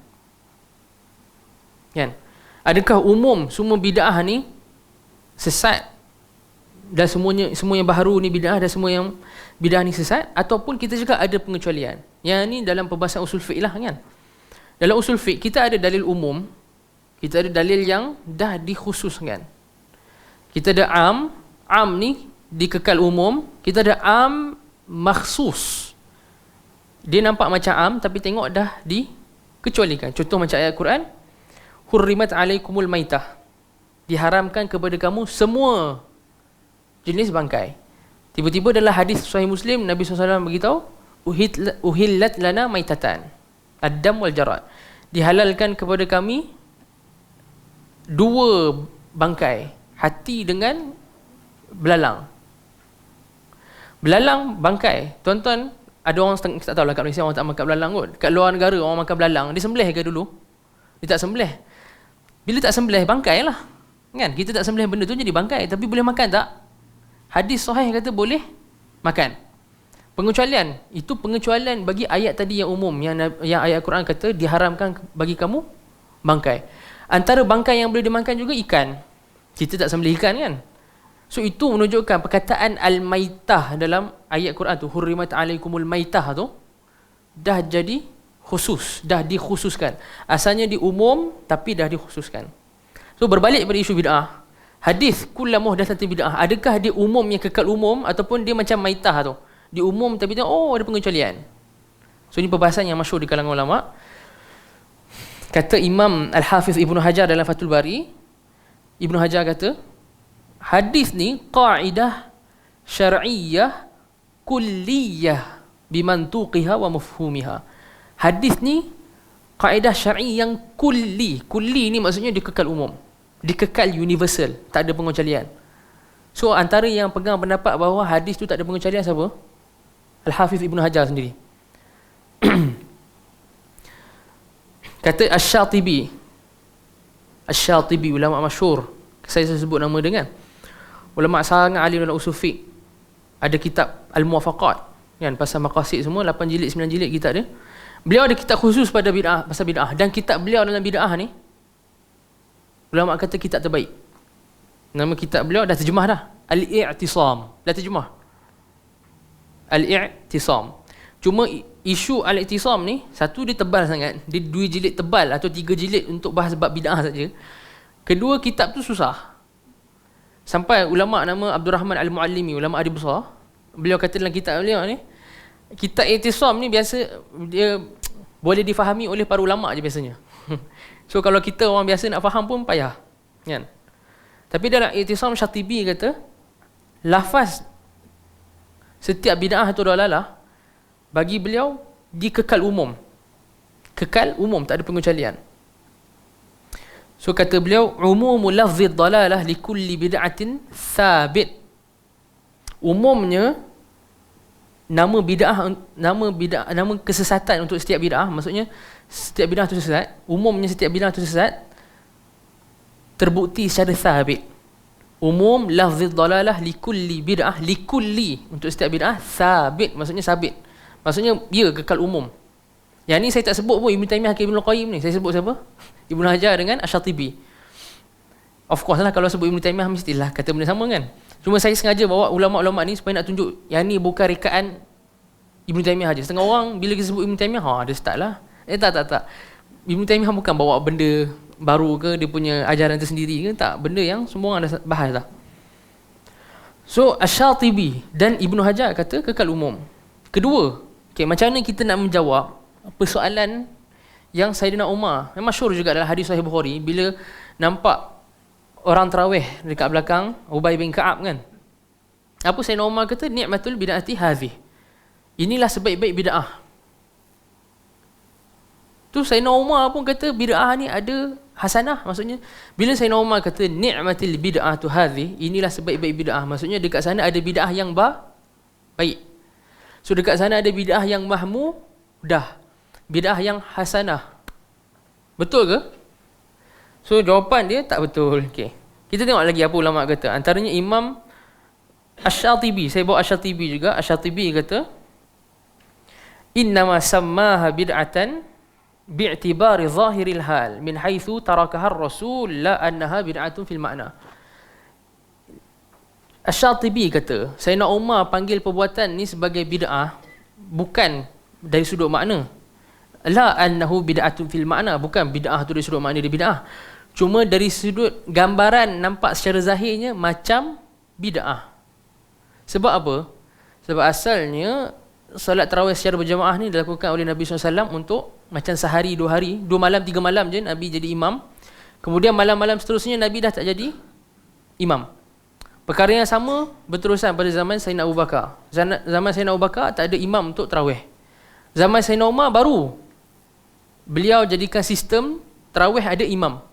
Kan? Adakah umum semua bid'ah ni sesat dan semua yang baharu ni bid'ah dan semua yang bid'ah ni sesat, ataupun kita juga ada pengecualian? Yang ni dalam perbahasan usul fiqh lah, kan. Dalam usul fiqh kita ada dalil umum, kita ada dalil yang dah dikhususkan. Kita ada am ni dikekal umum, kita ada am makhsus. Dia nampak macam am tapi tengok dah dikecualikan. Contoh macam ayat Quran, hurrimat alaikumul maitah, diharamkan kepada kamu semua jenis bangkai. Tiba-tiba dalam hadis Sahih Muslim, Nabi SAW beritahu, uhillat lana maitatan, ad-dam wal jarad, dihalalkan kepada kami 2 bangkai, hati dengan belalang. Belalang bangkai. Tuan-tuan, ada orang tak tahulah kat Malaysia orang tak makan belalang kot. Kat luar negara orang makan belalang, dia sembelih ke dulu? Dia tak sembelih. Bila tak sembelih, bangkai lah, kan? Kita tak sembelih benda tu jadi bangkai, tapi boleh makan tak? Hadis sahih kata boleh makan. Pengecualian, itu pengecualian bagi ayat tadi yang umum, yang ayat Quran kata diharamkan bagi kamu bangkai. Antara bangkai yang boleh dimakan juga ikan. Kita tak sembelih ikan, kan? So itu menunjukkan perkataan al-maitah dalam ayat Quran tu, hurrimat alaikumul maitah tu, dah jadi khusus, dah dikhususkan. Asalnya di umum tapi dah dikhususkan. So berbalik pada isu bid'ah, hadis kullu muhdatsatin bid'ah, adakah dia umum yang kekal umum ataupun dia macam maitah tu, di umum tapi tengok oh ada pengecualian? So ini perbahasan yang masyhur di kalangan ulama. Kata Imam Al-Hafiz Ibnu Hajar dalam Fathul Bari, Ibnu Hajar kata hadis ni qaidah syar'iyyah kulliyah bimantuqiha wa mafhumiha. Hadis ni kaedah syar'i yang kulli. Kulli ni maksudnya dia kekal umum, dikekal universal, tak ada pengecualian. So antara yang pegang pendapat bahawa hadis tu tak ada pengecualian siapa? Al-Hafiz Ibnu Hajar sendiri. Kata Asy-Syatibi, ulama masyhur, saya sebut nama dia, kan. Ulama sangat alim dalam usul fiqh. Ada kitab Al-Muwafaqat kan, pasal maqasid semua, 8 jilid 9 jilid kitab dia. Beliau ada kitab khusus pada bid'ah, pasal bid'ah, dan kitab beliau dalam bid'ah ni ulama kata kitab terbaik. Nama kitab beliau dah terjemah dah, Al-I'tisam, dah terjemah Al-I'tisam. Cuma isu Al-I'tisam ni, satu dia tebal sangat, dia 2 jilid tebal atau 3 jilid untuk bahas bab bid'ah saja. Kedua, kitab tu susah. Sampai ulama nama Abdul Rahman Al-Muallimi, ulama adib besar, beliau kata dalam kitab beliau ni, kitab I'tisam ni biasa dia boleh difahami oleh para ulama je biasanya. So kalau kita orang biasa nak faham pun payah, kan? Tapi dalam I'tisam Syatibi kata, lafaz setiap bid'ah atau dalalah bagi beliau dikekal umum. Kekal umum, tak ada pengecualian. So kata beliau, umumul lafzid dalalah likulli bid'atin thabit. Umumnya nama bid'ah, nama kesesatan untuk setiap bid'ah, maksudnya setiap bid'ah itu sesat, umumnya setiap bid'ah itu sesat terbukti secara thabit. Umum lafzid dalalah likulli bid'ah, likulli untuk setiap bid'ah, thabit maksudnya sabit. Maksudnya ia kekal umum. Yang ni saya tak sebut pun Ibn Taymiyah ke Ibn Qayyim ni. Saya sebut siapa? Ibn Hajar dengan Asy-Syatibi. Of course lah, kalau sebut Ibn Taymiyah mestilah kata benda sama kan. Cuma saya sengaja bawa ulama-ulama ni supaya nak tunjuk yang ni bukan rekaan Ibn Taymiyah aja. Setengah orang bila kita sebut Ibn Taymiyah, dia start lah. Tak. Ibn Taymiyah bukan bawa benda baru ke, dia punya ajaran tersendiri ke, tak. Benda yang semua orang dah bahas dah. So Asy-Syatibi dan Ibn Hajar kata kekal umum. Kedua, macam mana kita nak menjawab persoalan yang Sayyidina Umar, yang masyhur juga dalam hadis Sahih Bukhari, bila nampak orang tarawih dekat belakang Ubay bin Ka'ab kan. Apa Sayyidina Umar kata? Ni'matul bid'ati hadhih. Inilah sebaik-baik bid'ah. Tu Sayyidina Umar pun kata bid'ah ni ada hasanah. Maksudnya bila Sayyidina Umar kata ni'matil bid'atu hadhih, inilah sebaik-baik bid'ah, maksudnya dekat sana ada bid'ah yang baik. So dekat sana ada bid'ah yang mahmudah, bid'ah yang hasanah. Betul ke? So jawapan dia tak betul. Okey. Kita tengok lagi apa ulama kata. Antaranya Imam Asy-Syatibi, saya bawa Asy-Syatibi juga. Asy-Syatibi kata, "Innama sammaha bid'atan bi'tibari zahiril hal min haitsu tarakaha ar-rasul la annaha bid'atun fil ma'na." Asy-Syatibi kata, Sayyidina Umar panggil perbuatan ni sebagai bid'ah bukan dari sudut makna. La annahu bid'atun fil ma'na, bukan bid'ah tu dari sudut makna dia bid'ah. Cuma dari sudut gambaran nampak secara zahirnya macam bid'ah. Sebab apa? Sebab asalnya solat tarawih secara berjamaah ni dilakukan oleh Nabi SAW untuk macam sehari, 2 hari, 2 malam, 3 malam je Nabi jadi imam. Kemudian malam-malam seterusnya Nabi dah tak jadi imam. Perkara yang sama berterusan pada zaman Sayyidina Abu Bakar. Zaman Sayyidina Abu Bakar tak ada imam untuk tarawih. Zaman Sayyidina Umar baru beliau jadikan sistem tarawih ada imam.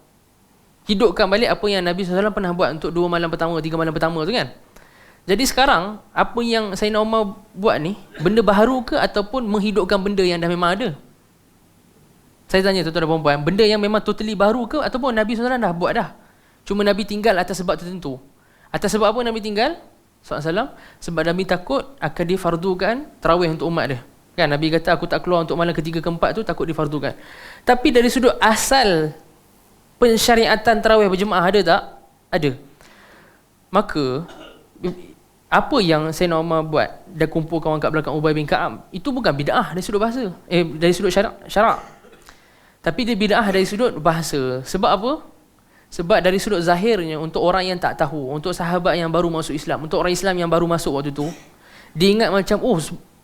Hidupkan balik apa yang Nabi SAW pernah buat untuk 2 malam pertama, 3 malam pertama tu kan. Jadi sekarang apa yang Sayyidina Umar buat ni benda baharu ke ataupun menghidupkan benda yang dah memang ada? Saya tanya tuan-tuan dan puan-puan, benda yang memang totally baru ke ataupun Nabi SAW dah buat dah? Cuma Nabi tinggal atas sebab tertentu. Atas sebab apa Nabi tinggal? SAW sebab Nabi takut akan difardukan tarawih untuk umat dia. Kan Nabi kata aku tak keluar untuk malam ketiga keempat tu takut difardukan. Tapi dari sudut asal pensyariatan tarawih berjemaah ada tak? Ada. Maka apa yang Sayyidina Umar buat dan kumpulkan orang kat belakang Ubay bin Ka'ab itu bukan bid'ah dari sudut bahasa. Dari sudut syarak. Tapi dia bid'ah dari sudut bahasa. Sebab apa? Sebab dari sudut zahirnya untuk orang yang tak tahu, untuk sahabat yang baru masuk Islam, untuk orang Islam yang baru masuk waktu tu, dia ingat macam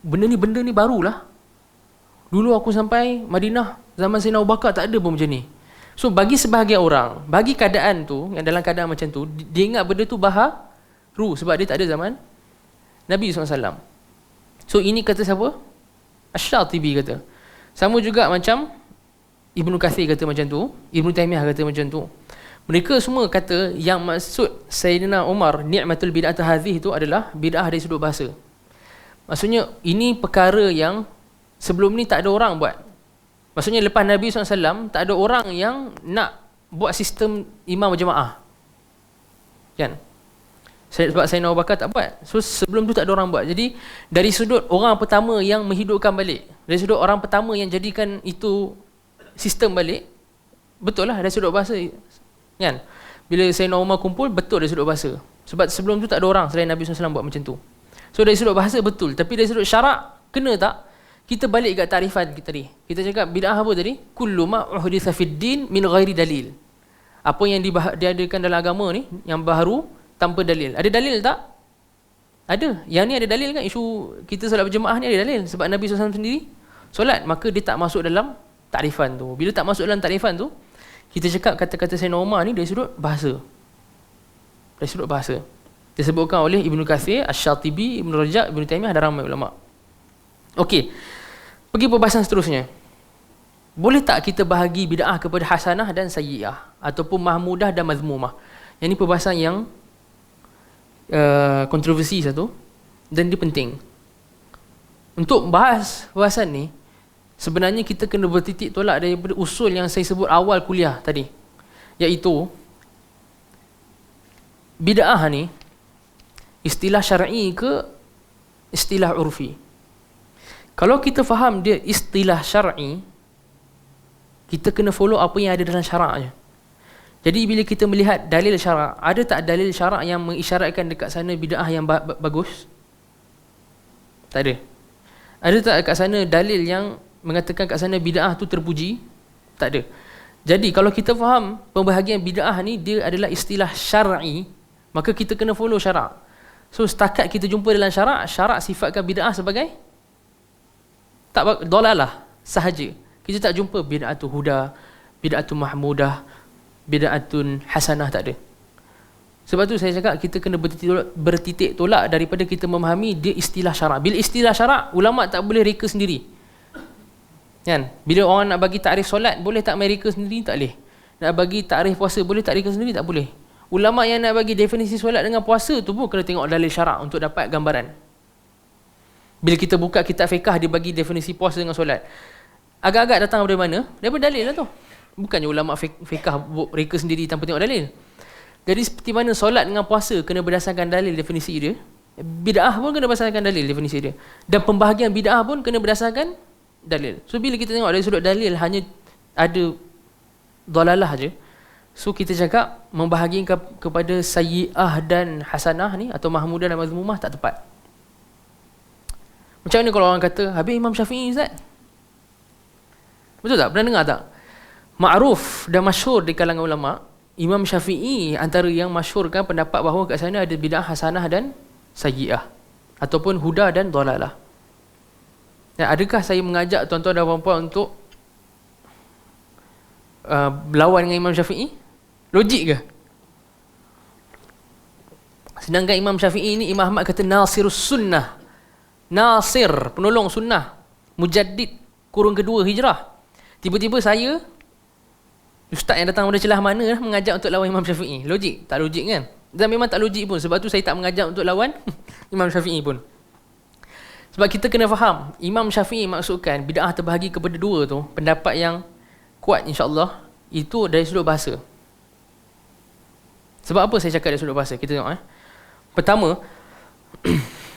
benda ni barulah. Dulu aku sampai Madinah zaman Sayyidina Abu Bakar tak ada pun macam ni. So bagi sebahagian orang, bagi keadaan tu, yang dalam keadaan macam tu, dia ingat benda tu baharu sebab dia tak ada zaman Nabi SAW. So ini kata siapa? Asy-Syatibi kata. Sama juga macam Ibnu Katsir kata macam tu, Ibnu Taymiyah kata macam tu. Mereka semua kata yang maksud Sayyidina Umar ni'matul bid'atu hadhih itu adalah bid'ah dari sudut bahasa. Maksudnya ini perkara yang sebelum ni tak ada orang buat. Maksudnya lepas Nabi SAW tak ada orang yang nak buat sistem imam berjemaah. Kan? Sebab Sayyidina Abu Bakar tak buat. So sebelum tu tak ada orang buat. Jadi dari sudut orang pertama yang menghidupkan balik, dari sudut orang pertama yang jadikan itu sistem balik, betul lah dari sudut bahasa kan. Bila Sayyidina Umar kumpul, betul dari sudut bahasa. Sebab sebelum tu tak ada orang selain Nabi SAW buat macam tu. So dari sudut bahasa betul. Tapi dari sudut syarak, kena tak? Kita balik kat tarifan kita tadi. Kita cakap bid'ah apa tadi? Kullu ma uhditha fid din min ghairi dalil. Apa yang diadakan dalam agama ni yang baru tanpa dalil. Ada dalil tak? Ada. Yang ni ada dalil kan? Isu kita solat berjemaah ni ada dalil. Sebab Nabi SAW sendiri solat. Maka dia tak masuk dalam takrifan tu. Bila tak masuk dalam takrifan tu, kita cakap kata-kata Sayyidina Umar ni dari sudut bahasa. Dari sudut bahasa. Disebutkan oleh Ibnu Katsir, Asy-Syatibi, Ibnu Rajab, Ibnu Taimiyah, ada ramai ulama. Okey. Pergi perbahasan seterusnya. Boleh tak kita bahagi bid'ah kepada hasanah dan sayyi'ah ataupun mahmudah dan mazmumah? Yang ni perbahasan yang kontroversi satu dan dia penting. Untuk bahas bahasan ni, sebenarnya kita kena bertitik tolak daripada usul yang saya sebut awal kuliah tadi, iaitu bid'ah ni istilah syar'i ke istilah urfi. Kalau kita faham dia istilah syar'i, kita kena follow apa yang ada dalam syarak je. Jadi bila kita melihat dalil syarak, ada tak dalil syarak yang mengisyaratkan dekat sana bid'ah yang bagus? Tak ada. Ada tak kat sana dalil yang mengatakan kat sana bid'ah tu terpuji? Tak ada. Jadi kalau kita faham pembahagian bid'ah ni dia adalah istilah syar'i, maka kita kena follow syarak. So setakat kita jumpa dalam syarak, syarak sifatkan bid'ah sebagai tak dolalah sahaja. Kita tak jumpa bid'atu huda, bid'atu mahmudah, bid'atun hasanah, tak ada. Sebab tu saya cakap kita kena bertitik tolak daripada kita memahami dia istilah syarak. Bila istilah syarak, ulama tak boleh reka sendiri. Kan? Bila orang nak bagi takrif solat, boleh tak mereka sendiri? Tak boleh. Nak bagi takrif puasa, boleh tak reka sendiri? Tak boleh. Ulama yang nak bagi definisi solat dengan puasa tu pun kena tengok dalil syarak untuk dapat gambaran. Bila kita buka kitab fiqh, dia bagi definisi puasa dengan solat. Agak-agak datang dari mana? Daripada dalil lah tu. Bukannya ulama fiqh reka sendiri tanpa tengok dalil. Jadi seperti mana solat dengan puasa kena berdasarkan dalil definisi dia, bid'ah pun kena berdasarkan dalil definisi dia. Dan pembahagian bid'ah pun kena berdasarkan dalil. So bila kita tengok dari sudut dalil hanya ada dalalah je, so kita cakap membahagikan kepada sayyi'ah dan hasanah ni atau mahmudah dan mazmumah tak tepat. Macam mana kalau orang kata habis Imam Syafi'i Ustaz? Betul tak? Pernah dengar tak? Ma'ruf dan masyhur di kalangan ulama, Imam Syafi'i antara yang masyhurkan pendapat bahawa kat sana ada bid'ah hasanah dan sayyi'ah ataupun huda dan dalalah. Dan adakah saya mengajak tuan-tuan dan puan-puan untuk berlawan dengan Imam Syafi'i? Logik ke? Sedangkan Imam Syafi'i ni Imam Ahmad kata Nasirus Sunnah. Nasir, penolong sunnah, mujaddid kurun kedua hijrah. Tiba-tiba saya, ustaz yang datang dari celah mana mengajak untuk lawan Imam Syafi'i? Logik? Tak logik kan? Dan memang tak logik pun. Sebab tu saya tak mengajak untuk lawan Imam Syafi'i pun. Sebab kita kena faham, Imam Syafi'i maksudkan bid'ah terbahagi kepada dua tu, pendapat yang kuat insya-Allah, itu dari sudut bahasa. Sebab apa saya cakap dari sudut bahasa? Kita tengok Pertama,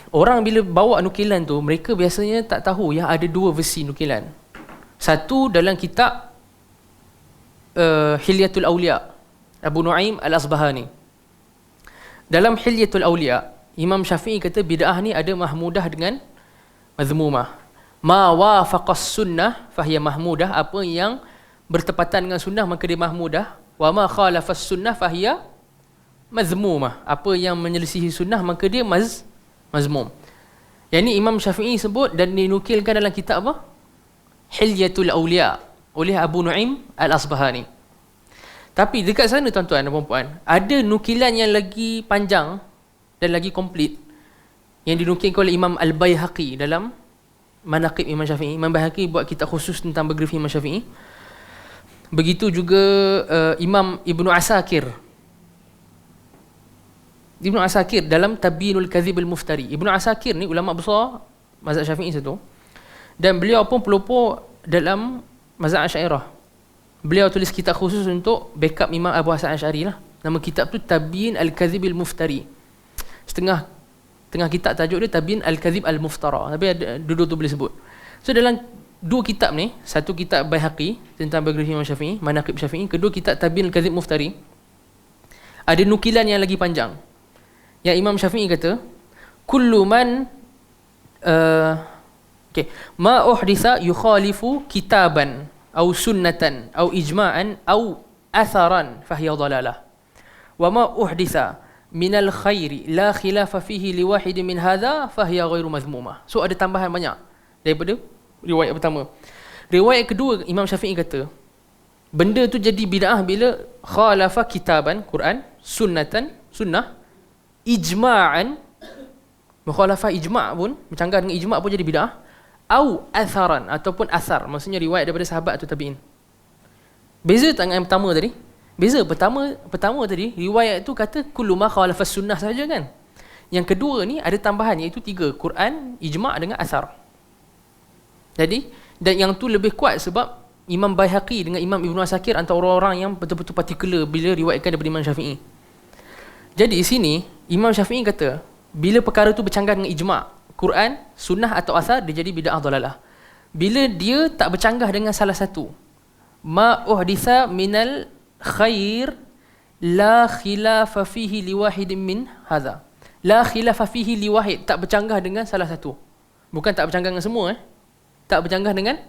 orang bila bawa nukilan tu, mereka biasanya tak tahu yang ada dua versi nukilan. Satu dalam kitab Hilyatul Awliya, Abu Nu'aim Al-Asbahani. Dalam Hilyatul Awliya, Imam Syafi'i kata bid'ah ni ada mahmudah dengan mazmumah. Ma wafaqas sunnah fahiya mahmudah, apa yang bertepatan dengan sunnah maka dia mahmudah. Wa ma khalafas sunnah fahiya mazmumah, apa yang menyelisihi sunnah maka dia mazmum. Yang ni Imam Syafi'i sebut dan dinukilkan dalam kitab apa? Hilyatul Awliya oleh Abu Nu'aim Al-Asbahani. Tapi dekat sana tuan-tuan dan puan-puan, ada nukilan yang lagi panjang dan lagi komplit yang dinukilkan oleh Imam Al-Baihaqi dalam Manaqib Imam Syafi'i. Imam Baihaqi buat kitab khusus tentang biografi Imam Syafi'i. Begitu juga Imam Ibnu Asakir. Ibnu Asakir dalam Tabyinul Kadhib Al-Muftari. Ibnu Asakir ni ulama besar mazhab Syafi'i satu. Dan beliau pun pelopor dalam mazhab Asy'ariyah. Beliau tulis kitab khusus untuk backup Imam Abu Hasan Asy'ari lah. Nama kitab tu Tabyin Al-Kadhib Al-Muftari. Tengah kitab tajuk dia Tabyin Al-Kadhib Al-Muftara, tapi dua tu boleh sebut. So dalam dua kitab ni, satu kitab Baihaqi tentang biografi Imam Syafi'i, Manaqib Syafi'i, kedua kitab Tabyin Al-Kadhib Muftari, ada nukilan yang lagi panjang yang Imam Syafi'i kata kullu man ma uhditha yukhalifu kitaban au sunnatan au ijma'an au atharan fahiya dhalalah wa ma uhditha minal khairi la khilafa fihi liwahid min hadha fahiya ghairu mazmumah. So ada tambahan banyak daripada riwayat pertama. Riwayat kedua Imam Syafi'i kata benda tu jadi bid'ah bila khalafa kitaban, Quran, sunnatan, sunnah, ijma'an, mukhalafah ijma' pun, bercanggah dengan ijma' pun jadi bid'ah, au atharan, ataupun athar, maksudnya riwayat daripada sahabat atau tabi'in. Beza tak dengan yang pertama tadi? Beza pertama tadi riwayat tu kata kullu ma khalafa sunnah saja kan. Yang kedua ni ada tambahan iaitu 3, Quran, ijma' dengan athar. Jadi dan yang tu lebih kuat sebab Imam Baihaqi dengan Imam Ibn Asakir antara orang-orang yang betul-betul partikular bila riwayatkan daripada Imam Syafi'i. Jadi di sini Imam Syafi'i kata bila perkara tu bercanggah dengan ijma', Quran, sunnah atau asar, dia jadi bid'ah dhalalah. Bila dia tak bercanggah dengan salah satu, ma uhditha minal khair la khilafa fihi liwahidin min hadha. La khilafa fihi liwahid, tak bercanggah dengan salah satu. Bukan tak bercanggah dengan semua tak bercanggah dengan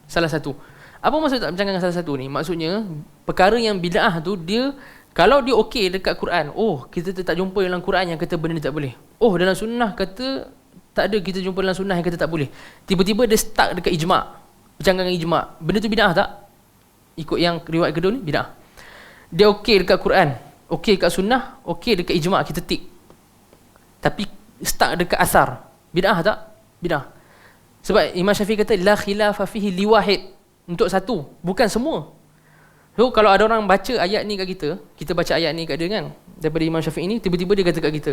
salah satu. Apa maksud tak bercanggah dengan salah satu ni? Maksudnya perkara yang bid'ah tu dia kalau dia okey dekat Quran, kita tak jumpa dalam Quran yang kata benda ni tak boleh. Dalam sunnah kata tak ada, kita jumpa dalam sunnah yang kata tak boleh. Tiba-tiba dia stuck dekat ijma', bercanggah dengan ijma'. Benda tu bid'ah tak? Ikut yang riwayat kedua ni bid'ah. Dia okey dekat Quran, okey dekat sunnah, okey dekat ijma', kita tik. Tapi stuck dekat asar. Bid'ah tak? Bid'ah. Sebab Imam Syafi'i kata la khilafa fihi liwahid, untuk satu, bukan semua. So kalau ada orang baca ayat ni kat kita baca ayat ni kat dia kan, daripada Imam Syafi'i ni, tiba-tiba dia kata kat kita,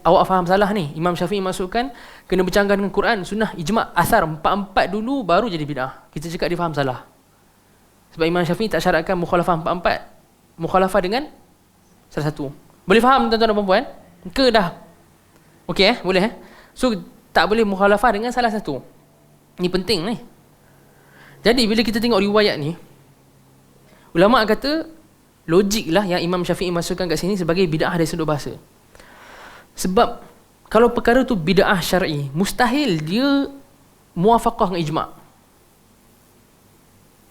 awak faham salah ni, Imam Syafi'i masukkan kena bercanggah dengan Quran, sunnah, ijma', asar, empat-empat dulu baru jadi bid'ah. Kita cakap dia faham salah. Sebab Imam Syafi'i tak syaratkan mukhalafah empat-empat, mukhalafah dengan salah satu. Boleh faham tuan-tuan dan puan-puan? Ke dah? Okey boleh So tak boleh mukhalafah dengan salah satu. Ni penting ni. Jadi bila kita tengok riwayat ni, ulama kata logiklah yang Imam Syafi'i masukkan kat sini sebagai bid'ah dari sudut bahasa. Sebab kalau perkara tu bid'ah syar'i, mustahil dia muafaqah dengan ijma'.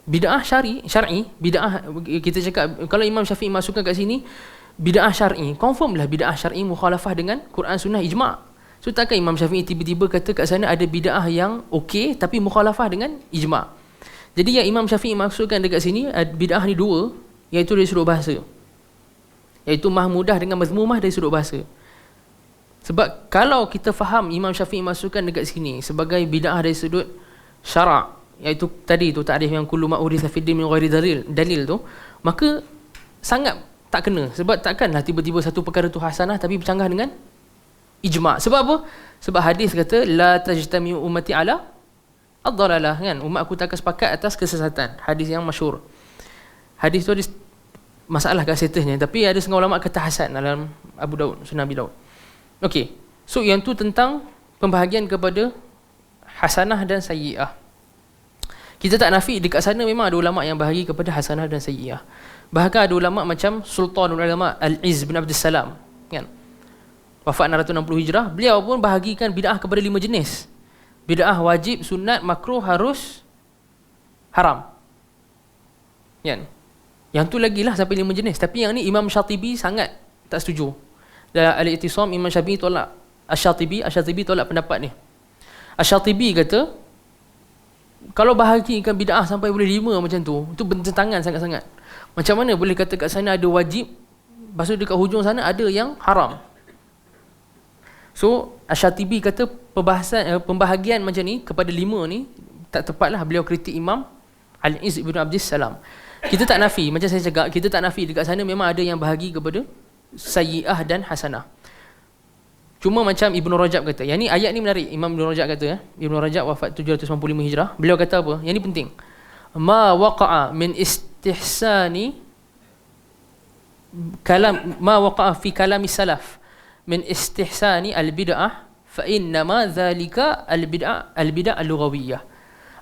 Bid'ah syar'i, bid'ah kita cakap kalau Imam Syafi'i masukkan kat sini bid'ah syar'i, confirm lah bid'ah syar'i mukhalafah dengan Quran, sunnah, ijma'. So takkan Imam Syafi'i tiba-tiba kata kat sana ada bid'ah yang okey tapi mukhalafah dengan ijma'. Jadi yang Imam Syafi'i maksudkan dekat sini bid'ah ni dua, iaitu dari sudut bahasa, iaitu mahmudah dengan mazmumah dari sudut bahasa. Sebab kalau kita faham Imam Syafi'i masukkan dekat sini sebagai bid'ah dari sudut syarak, iaitu tadi tu ta'rif yang kullu ma uritha fid din min ghairi dalil tu, maka sangat tak kena. Sebab takkanlah tiba-tiba satu perkara tu hasanah tapi bercanggah dengan ijma'. Sebab apa? Sebab hadis kata la tajtami'u ummati ala ad-dhalalah kan, umat aku tak akan sepakat atas kesesatan. Hadis yang masyhur. Hadis tu ada masalah kat statusnya, tapi ada setengah ulama kata hasan dalam Abu Daud, Sunan Abi Daud. Okey. So yang tu tentang pembahagian kepada hasanah dan sayyi'ah. Kita tak nafi dekat sana memang ada ulama yang bahagi kepada hasanah dan sayyi'ah. Bahkan ada ulama macam Sultanul Ulama Al-Izz bin Abdul Salam kan, wafat 660 Hijrah, beliau pun bahagikan bid'ah kepada 5 jenis. Bid'ah wajib, sunat, makruh, harus, haram. Kan? Yang tu lagi lah sampai 5 jenis. Tapi yang ni Imam Syatibi sangat tak setuju. Dalam Al-I'tisam Imam Syafi'i tolak. Asy-Syatibi tolak pendapat ni. Asy-Syatibi kata kalau bahagikan bid'ah sampai boleh 5 macam tu, itu bertentangan sangat-sangat. Macam mana boleh kata kat sana ada wajib, lepas tu dekat hujung sana ada yang haram. So Asy-Syatibi kata pembahagian macam ni kepada 5 ni tak tepatlah. Beliau kritik Imam Al-Izz bin Abdul Salam. Kita tak nafi, macam saya cakap, kita tak nafi dekat sana memang ada yang bahagi kepada sayyi'ah dan hasanah. Cuma macam Ibn Rajab kata, yang ni ayat ni menarik. Imam Ibn Rajab kata, Ibn Rajab wafat 795 Hijrah, beliau kata apa? Yang ni penting. Ma waqa'a min istihsani kalam, ma waqa'a fi kalami salaf min istihsani al-bid'ah fa innama dhalika al-bid'ah al-lughawiyyah.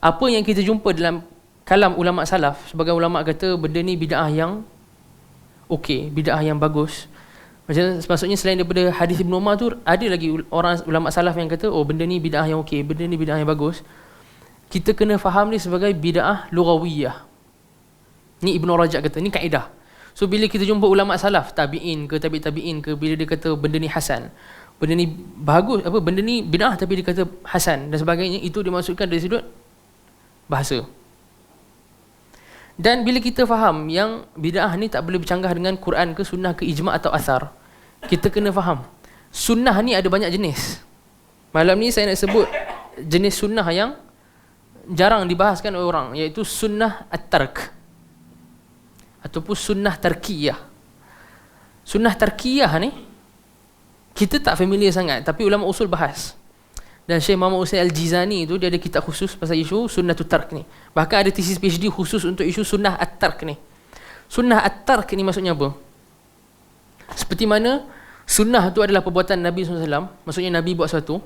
Apa yang kita jumpa dalam kalam ulama salaf, sebagai ulama kata benda ni bid'ah yang okey, bid'ah yang bagus. Maksudnya selain daripada hadis Ibn Umar tu, ada lagi orang ulama salaf yang kata oh benda ni bid'ah yang okey, benda ni bid'ah yang bagus. Kita kena faham ni sebagai bid'ah lughawiyah. Ni Ibn Rajab kata, ni kaedah. So bila kita jumpa ulama salaf, tabi'in ke tabi'in ke, bila dia kata benda ni hasan, benda ni bagus, benda ni bid'ah tapi dia kata hasan dan sebagainya, itu dimaksudkan dari sudut bahasa. Dan bila kita faham yang bid'ah ni tak boleh bercanggah dengan Quran ke sunnah ke ijma' atau asar, kita kena faham sunnah ni ada banyak jenis. Malam ni saya nak sebut jenis sunnah yang jarang dibahaskan oleh orang, iaitu sunnah at-tark ataupun sunnah tarkiyah. Sunnah tarkiyah ni kita tak familiar sangat, tapi ulama usul bahas. Dan Syekh Muhammad Hussein Al-Jizani tu dia ada kitab khusus pasal isu sunnatul tark ni. Bahkan ada tesis PhD khusus untuk isu sunnah at-tark ni. Sunnah at-tark ni maksudnya apa? Seperti mana sunnah tu adalah perbuatan Nabi SAW, maksudnya Nabi buat sesuatu.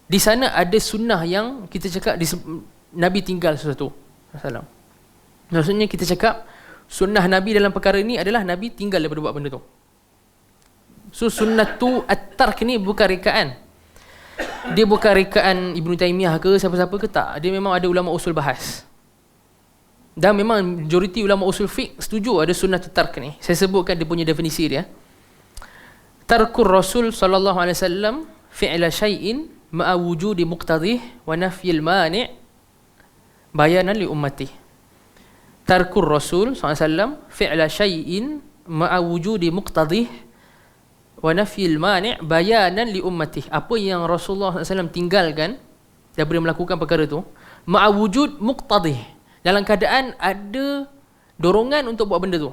Di sana ada sunnah yang kita cakap Nabi tinggal sesuatu. Maksudnya kita cakap sunnah Nabi dalam perkara ni adalah Nabi tinggal daripada buat benda tu. So sunnatu at-tark ni bukan rekaan. Dia bukan rekaan Ibn Taymiyah ke siapa-siapa ke, tak. Dia memang ada ulama usul bahas. Dan memang majoriti ulama usul fiqh setuju ada sunnatut tark ni. Saya sebutkan dia punya definisi dia. Tarkur Rasul sallallahu alaihi wasallam fi'la syai'in ma'a wujudi muqtadih wa nafyil mani' bayanan li ummati. Tarkur Rasul sallallahu alaihi wasallam fi'la syai'in ma'a wujudi muqtadih wa nafyil mani' bayanan li ummati. Apa yang Rasulullah SAW tinggalkan daripada melakukan perkara tu, ma'a wujud muqtadih, dalam keadaan ada dorongan untuk buat benda tu.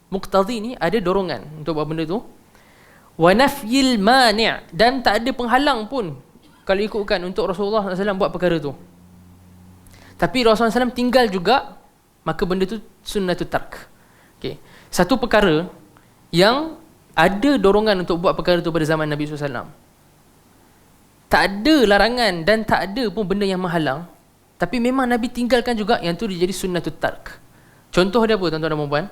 Muqtadih ni ada dorongan untuk buat benda tu. Wa nafyil mani', dan tak ada penghalang pun kalau ikutkan untuk Rasulullah SAW buat perkara tu. Tapi Rasulullah SAW tinggal juga, maka benda tu sunnatut tark. Okay. Satu perkara yang ada dorongan untuk buat perkara tu pada zaman Nabi SAW, tak ada larangan dan tak ada pun benda yang menghalang, tapi memang Nabi tinggalkan juga, yang tu dia jadi sunnatut tark. Contoh dia apa tuan-tuan dan puan-puan?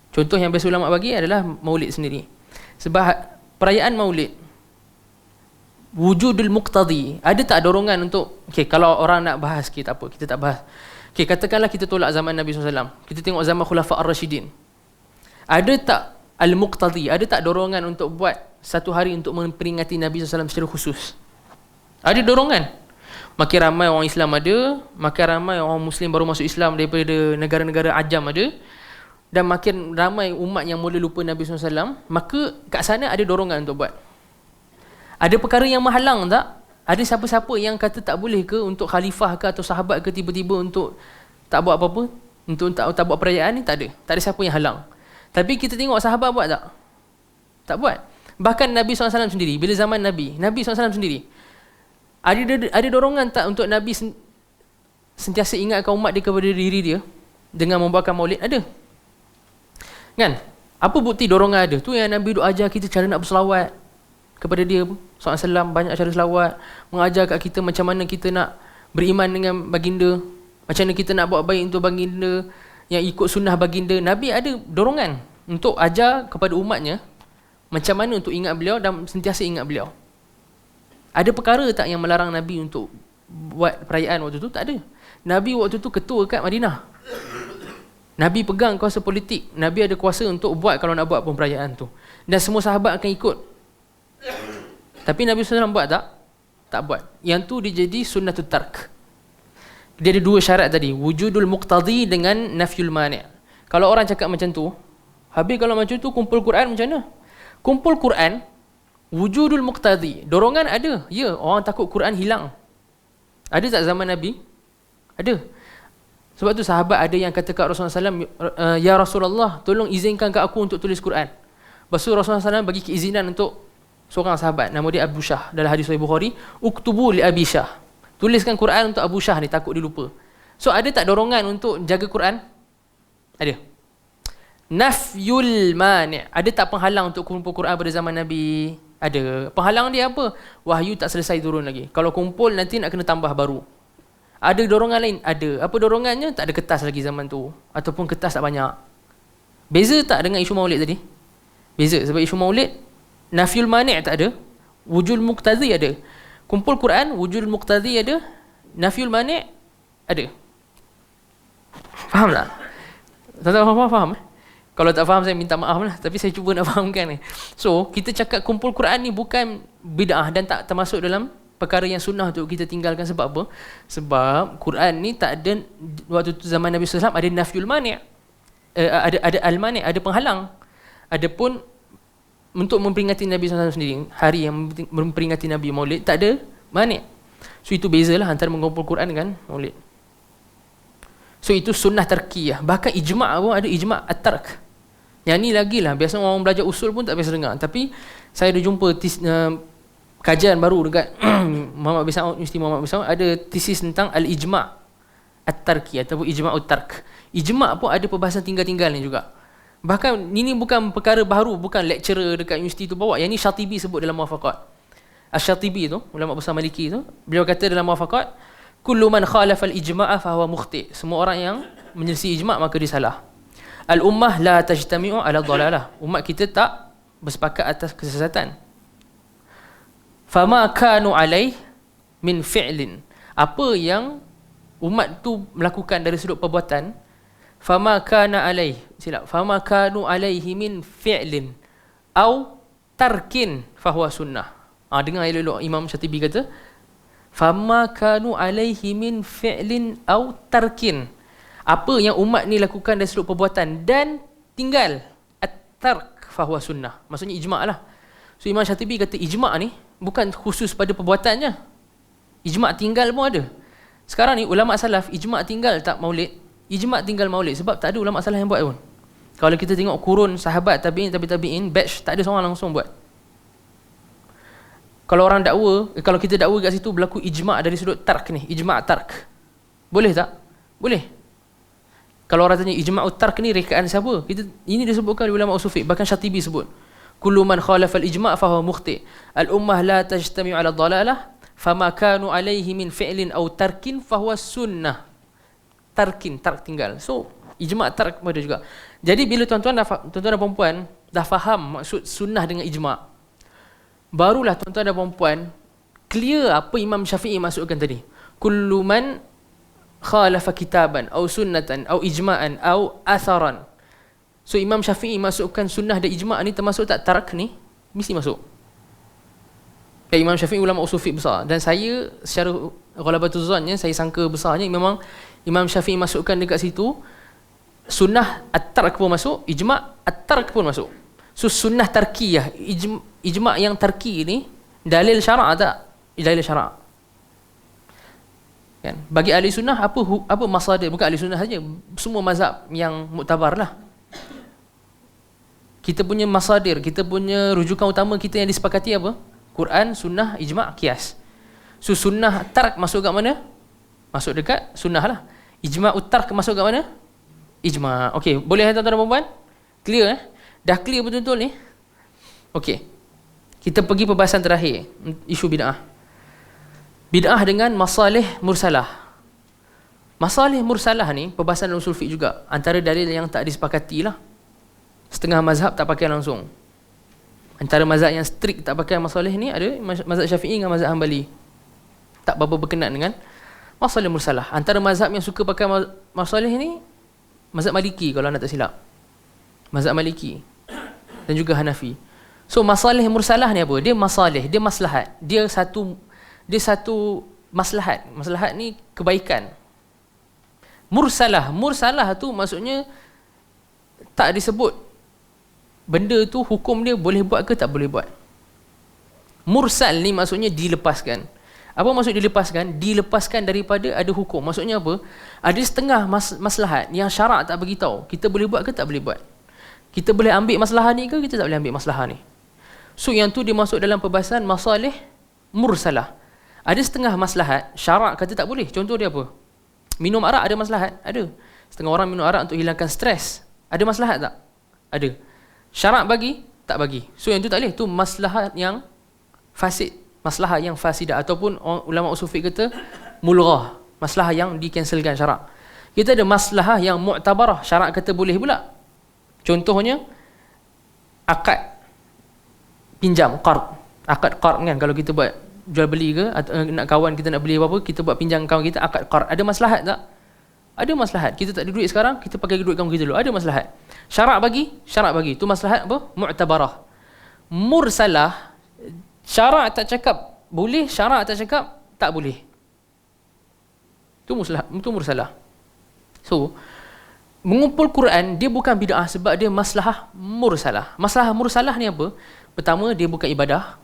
Contoh yang biasa ulama bagi adalah maulid sendiri. Sebab perayaan maulid, wujudul muqtadi, ada tak dorongan untuk, okay, kalau orang nak bahas, okay, tak apa, kita tak bahas. Okay, katakanlah kita tolak zaman Nabi SAW, kita tengok zaman Khulafa Ar-Rashidin. Ada tak al-muqtadi, ada tak dorongan untuk buat satu hari untuk memperingati Nabi SAW secara khusus? Ada dorongan. Makin ramai orang Islam ada, makin ramai orang Muslim baru masuk Islam daripada negara-negara ajam ada, dan makin ramai umat yang mula lupa Nabi SAW, maka kat sana ada dorongan untuk buat. Ada perkara yang menghalang tak? Ada siapa-siapa yang kata tak boleh ke untuk khalifah ke atau sahabat ke tiba-tiba untuk tak buat apa-apa, untuk tak buat perayaan ni? Tak ada. Tak ada siapa yang halang. Tapi kita tengok sahabat buat tak? Tak buat. Bahkan Nabi SAW sendiri, bila zaman Nabi SAW sendiri, ada dorongan tak untuk Nabi sentiasa ingatkan umat dia kepada diri dia dengan membuatkan maulid? Ada. Kan? Apa bukti dorongan ada? Tu yang Nabi duk ajar kita cara nak berselawat kepada dia SAW, banyak cara selawat, mengajar kat kita macam mana kita nak beriman dengan baginda, macam mana kita nak buat baik untuk baginda, yang ikut sunnah baginda. Nabi ada dorongan untuk ajar kepada umatnya macam mana untuk ingat beliau dan sentiasa ingat beliau. Ada perkara tak yang melarang Nabi untuk buat perayaan waktu tu? Tak ada. Nabi waktu tu ketua kat Madinah. Nabi pegang kuasa politik. Nabi ada kuasa untuk buat kalau nak buat pun perayaan tu. Dan semua sahabat akan ikut. Tapi Nabi SAW buat tak? Tak buat. Yang tu dia jadi sunnatut tark. Dia ada dua syarat tadi, wujudul muqtadi dengan nafyul mani'. Kalau orang cakap macam tu, habis kalau macam tu kumpul Quran macam mana? Kumpul Quran, wujudul muqtadi, dorongan ada. Ya, orang takut Quran hilang. Ada tak zaman Nabi? Ada. Sebab tu sahabat ada yang kata kat Rasulullah SAW, ya Rasulullah, tolong izinkan kat aku untuk tulis Quran. Lepas tu Rasulullah SAW bagi keizinan untuk seorang sahabat, nama dia Abu Shah, dalam hadis Sahih Bukhari, uktubu li Abi Shah, tuliskan Quran untuk Abu Shah ni, takut dia lupa. So ada tak dorongan untuk jaga Quran? Ada. Nafyul mani'. Ada tak penghalang untuk kumpul Quran pada zaman Nabi? Ada. Penghalang dia apa? Wahyu tak selesai turun lagi. Kalau kumpul nanti nak kena tambah baru. Ada dorongan lain? Ada. Apa dorongannya? Tak ada kertas lagi zaman tu. Ataupun kertas tak banyak. Beza tak dengan isu maulid tadi? Beza. Sebab isu maulid, nafyul mani' tak ada. Wujul muqtadi ada. Kumpul Quran, wujul muqtadi ada. Nafyul mani' ada. Faham tak? Tak faham? Kalau tak faham saya minta maaf lah. Tapi saya cuba nak fahamkan ni. So, kita cakap kumpul Quran ni bukan bid'ah dan tak termasuk dalam perkara yang sunnah untuk kita tinggalkan. Sebab apa? Sebab Quran ni tak ada, waktu tu zaman Nabi SAW ada nafyul mani'. Ada al-mani', ada penghalang. Adapun untuk memperingati Nabi SAW sendiri, hari yang memperingati Nabi Maulid, tak ada mani'. So itu bezalah antara mengumpul Quran dengan Maulid. So itu sunnah tarkiyah. Bahkan ijma' pun ada ijma' at-tark. Yang ni lagi lah, biasa orang belajar usul pun tak biasa dengar. Tapi saya ada jumpa kajian baru dekat Muhammad bin Saud, Universiti Muhammad bin Saud, ada tesis tentang al-ijma' at-tarkiyah ataupun ijma' at-tark. Ijma' pun ada perbahasan tinggal-tinggal ni juga. Bahkan ini bukan perkara baru, bukan lecturer dekat universiti tu bawa. Yang ni Syatibi sebut dalam Muwafaqat. Asy-Syatibi tu, ulama besar Maliki tu, beliau kata dalam Muwafaqat, kullu man khalafa al-ijma'a fa huwa mukhti'. Semua orang yang menyelisih ijma' maka dia salah. Al-ummah la tajtami'u 'ala dhalalah. Umat kita tak bersepakat atas kesesatan. Fama kanu 'alaih min fi'lin. Apa yang umat tu melakukan dari sudut perbuatan, fama kana 'alaih, fama kanu 'alaihi min fi'lin au tarkin fa huwa sunnah. Dengar elok-elok Imam Syatibi kata fama kanu 'alaihi min fi'lin au tarkin. Apa yang umat ni lakukan dari sudut perbuatan dan tinggal, at-tark fa huwa sunnah. Maksudnya ijma' lah. So Imam Syatibi kata ijma' ni bukan khusus pada perbuatannya. Ijma' tinggal pun ada. Sekarang ni ulama salaf ijma' tinggal tak maulid, ijma' tinggal maulid sebab tak ada ulama salaf yang buat pun. Kalau kita tengok kurun sahabat tabi'in, tabi'in, batch, tak ada seorang langsung buat. Kalau orang dakwa, kalau kita dakwa kat situ berlaku ijma' dari sudut tark ni, ijma' tark. Boleh tak? Boleh. Kalau orang tanya ijma' tark ni rekaan siapa? Ini disebutkan oleh ulama usul fiqh, bahkan Syatibi sebut. Kullu man khalafa al-ijma' fa huwa mukhti'. Al-ummah la tajtami'u 'ala dhalalah, fama kanu 'alaihi min fi'lin aw tarkin fa huwa sunnah. Tarkin, tark tinggal. So, ijma' tark ada juga. Jadi bila tuan-tuan dan puan-puan dah faham maksud sunnah dengan ijma', barulah tuan-tuan dan puan-puan clear apa Imam Syafi'i maksudkan tadi. Kullu man khalafa kitaban aw sunnatan aw ijma'an aw atharan. So Imam Syafi'i masukkan sunnah dan ijma' ni termasuk tak tarak ni? Mesti masuk. Imam Syafi'i ulama usul fiqh besar, dan saya secara ghalabatul zannnya, saya sangka besarnya memang Imam Syafi'i masukkan dekat situ sunnah at-tark pun masuk, ijma' at-tark pun masuk. So sunnah tarkiyah, ijma' yang tarki ni dalil syarak tak? Dalil syarak. Kan? Bagi ahli sunnah apa masadir? Bukan ahli sunnah saja, semua mazhab yang muktabar lah. Kita punya masadir, kita punya rujukan utama kita yang disepakati apa? Quran, sunnah, ijma', qiyas. So sunnah tark masuk kat mana? Masuk dekat sunnah lah. Ijma' tark masuk kat mana? Ijma'. Okey, boleh tuan-tuan dan puan-puan? Clear Dah clear betul-betul ni? Okey. Kita pergi perbahasan terakhir, isu bid'ah. Bid'ah dengan masalih mursalah. Masalih mursalah ni perbahasan usul fiqh juga. Antara dalil yang tak disepakati lah. Setengah mazhab tak pakai langsung. Antara mazhab yang strict tak pakai masalih ni ada mazhab Syafi'i dengan mazhab Hanbali. Tak berapa berkenan dengan masalih mursalah. Antara mazhab yang suka pakai masalih ni mazhab Maliki kalau anda tak silap. Mazhab Maliki dan juga Hanafi. So masalih mursalah ni apa? Dia masalih, dia maslahat. Dia satu maslahat. Maslahat ni kebaikan. Mursalah tu maksudnya tak disebut benda tu hukum dia boleh buat ke tak boleh buat. Mursal ni maksudnya dilepaskan. Apa maksud dilepaskan? Dilepaskan daripada ada hukum. Maksudnya apa? Ada setengah maslahat yang syarak tak beritahu kita boleh buat ke tak boleh buat. Kita boleh ambil masalah ni ke kita tak boleh ambil masalah ni. So yang tu dimasuk dalam perbahasan masalih mursalah. Ada setengah maslahat syarak kata tak boleh. Contoh dia apa? Minum arak ada maslahat? Ada. Setengah orang minum arak untuk hilangkan stres. Ada maslahat tak? Ada. Syarak bagi, tak bagi. So yang tu tak boleh. Tu maslahat yang fasid, maslahat yang fasidah, ataupun ulama usul fiqh kata mulghah, maslahat yang dicancelkan syarak. Kita ada maslahah yang mu'tabarah, syarak kata boleh pula. Contohnya akad pinjam, qard. Akad qard kan, kalau kita buat jual beli ke, atau nak kawan kita nak beli apa-apa, kita buat pinjam kawan kita, akad qard. Ada maslahat tak? Ada maslahat. Kita tak ada duit sekarang, kita pakai duit kawan kita dulu. Ada maslahat. Syarak bagi. Tu maslahat apa? Mu'tabarah. Mursalah, syarak tak cakap boleh, syarak tak cakap tak boleh. Tu mursalah. So, mengumpul Quran dia bukan bid'ah sebab dia maslahah mursalah. Maslahah mursalah ni apa? Pertama, dia bukan ibadah.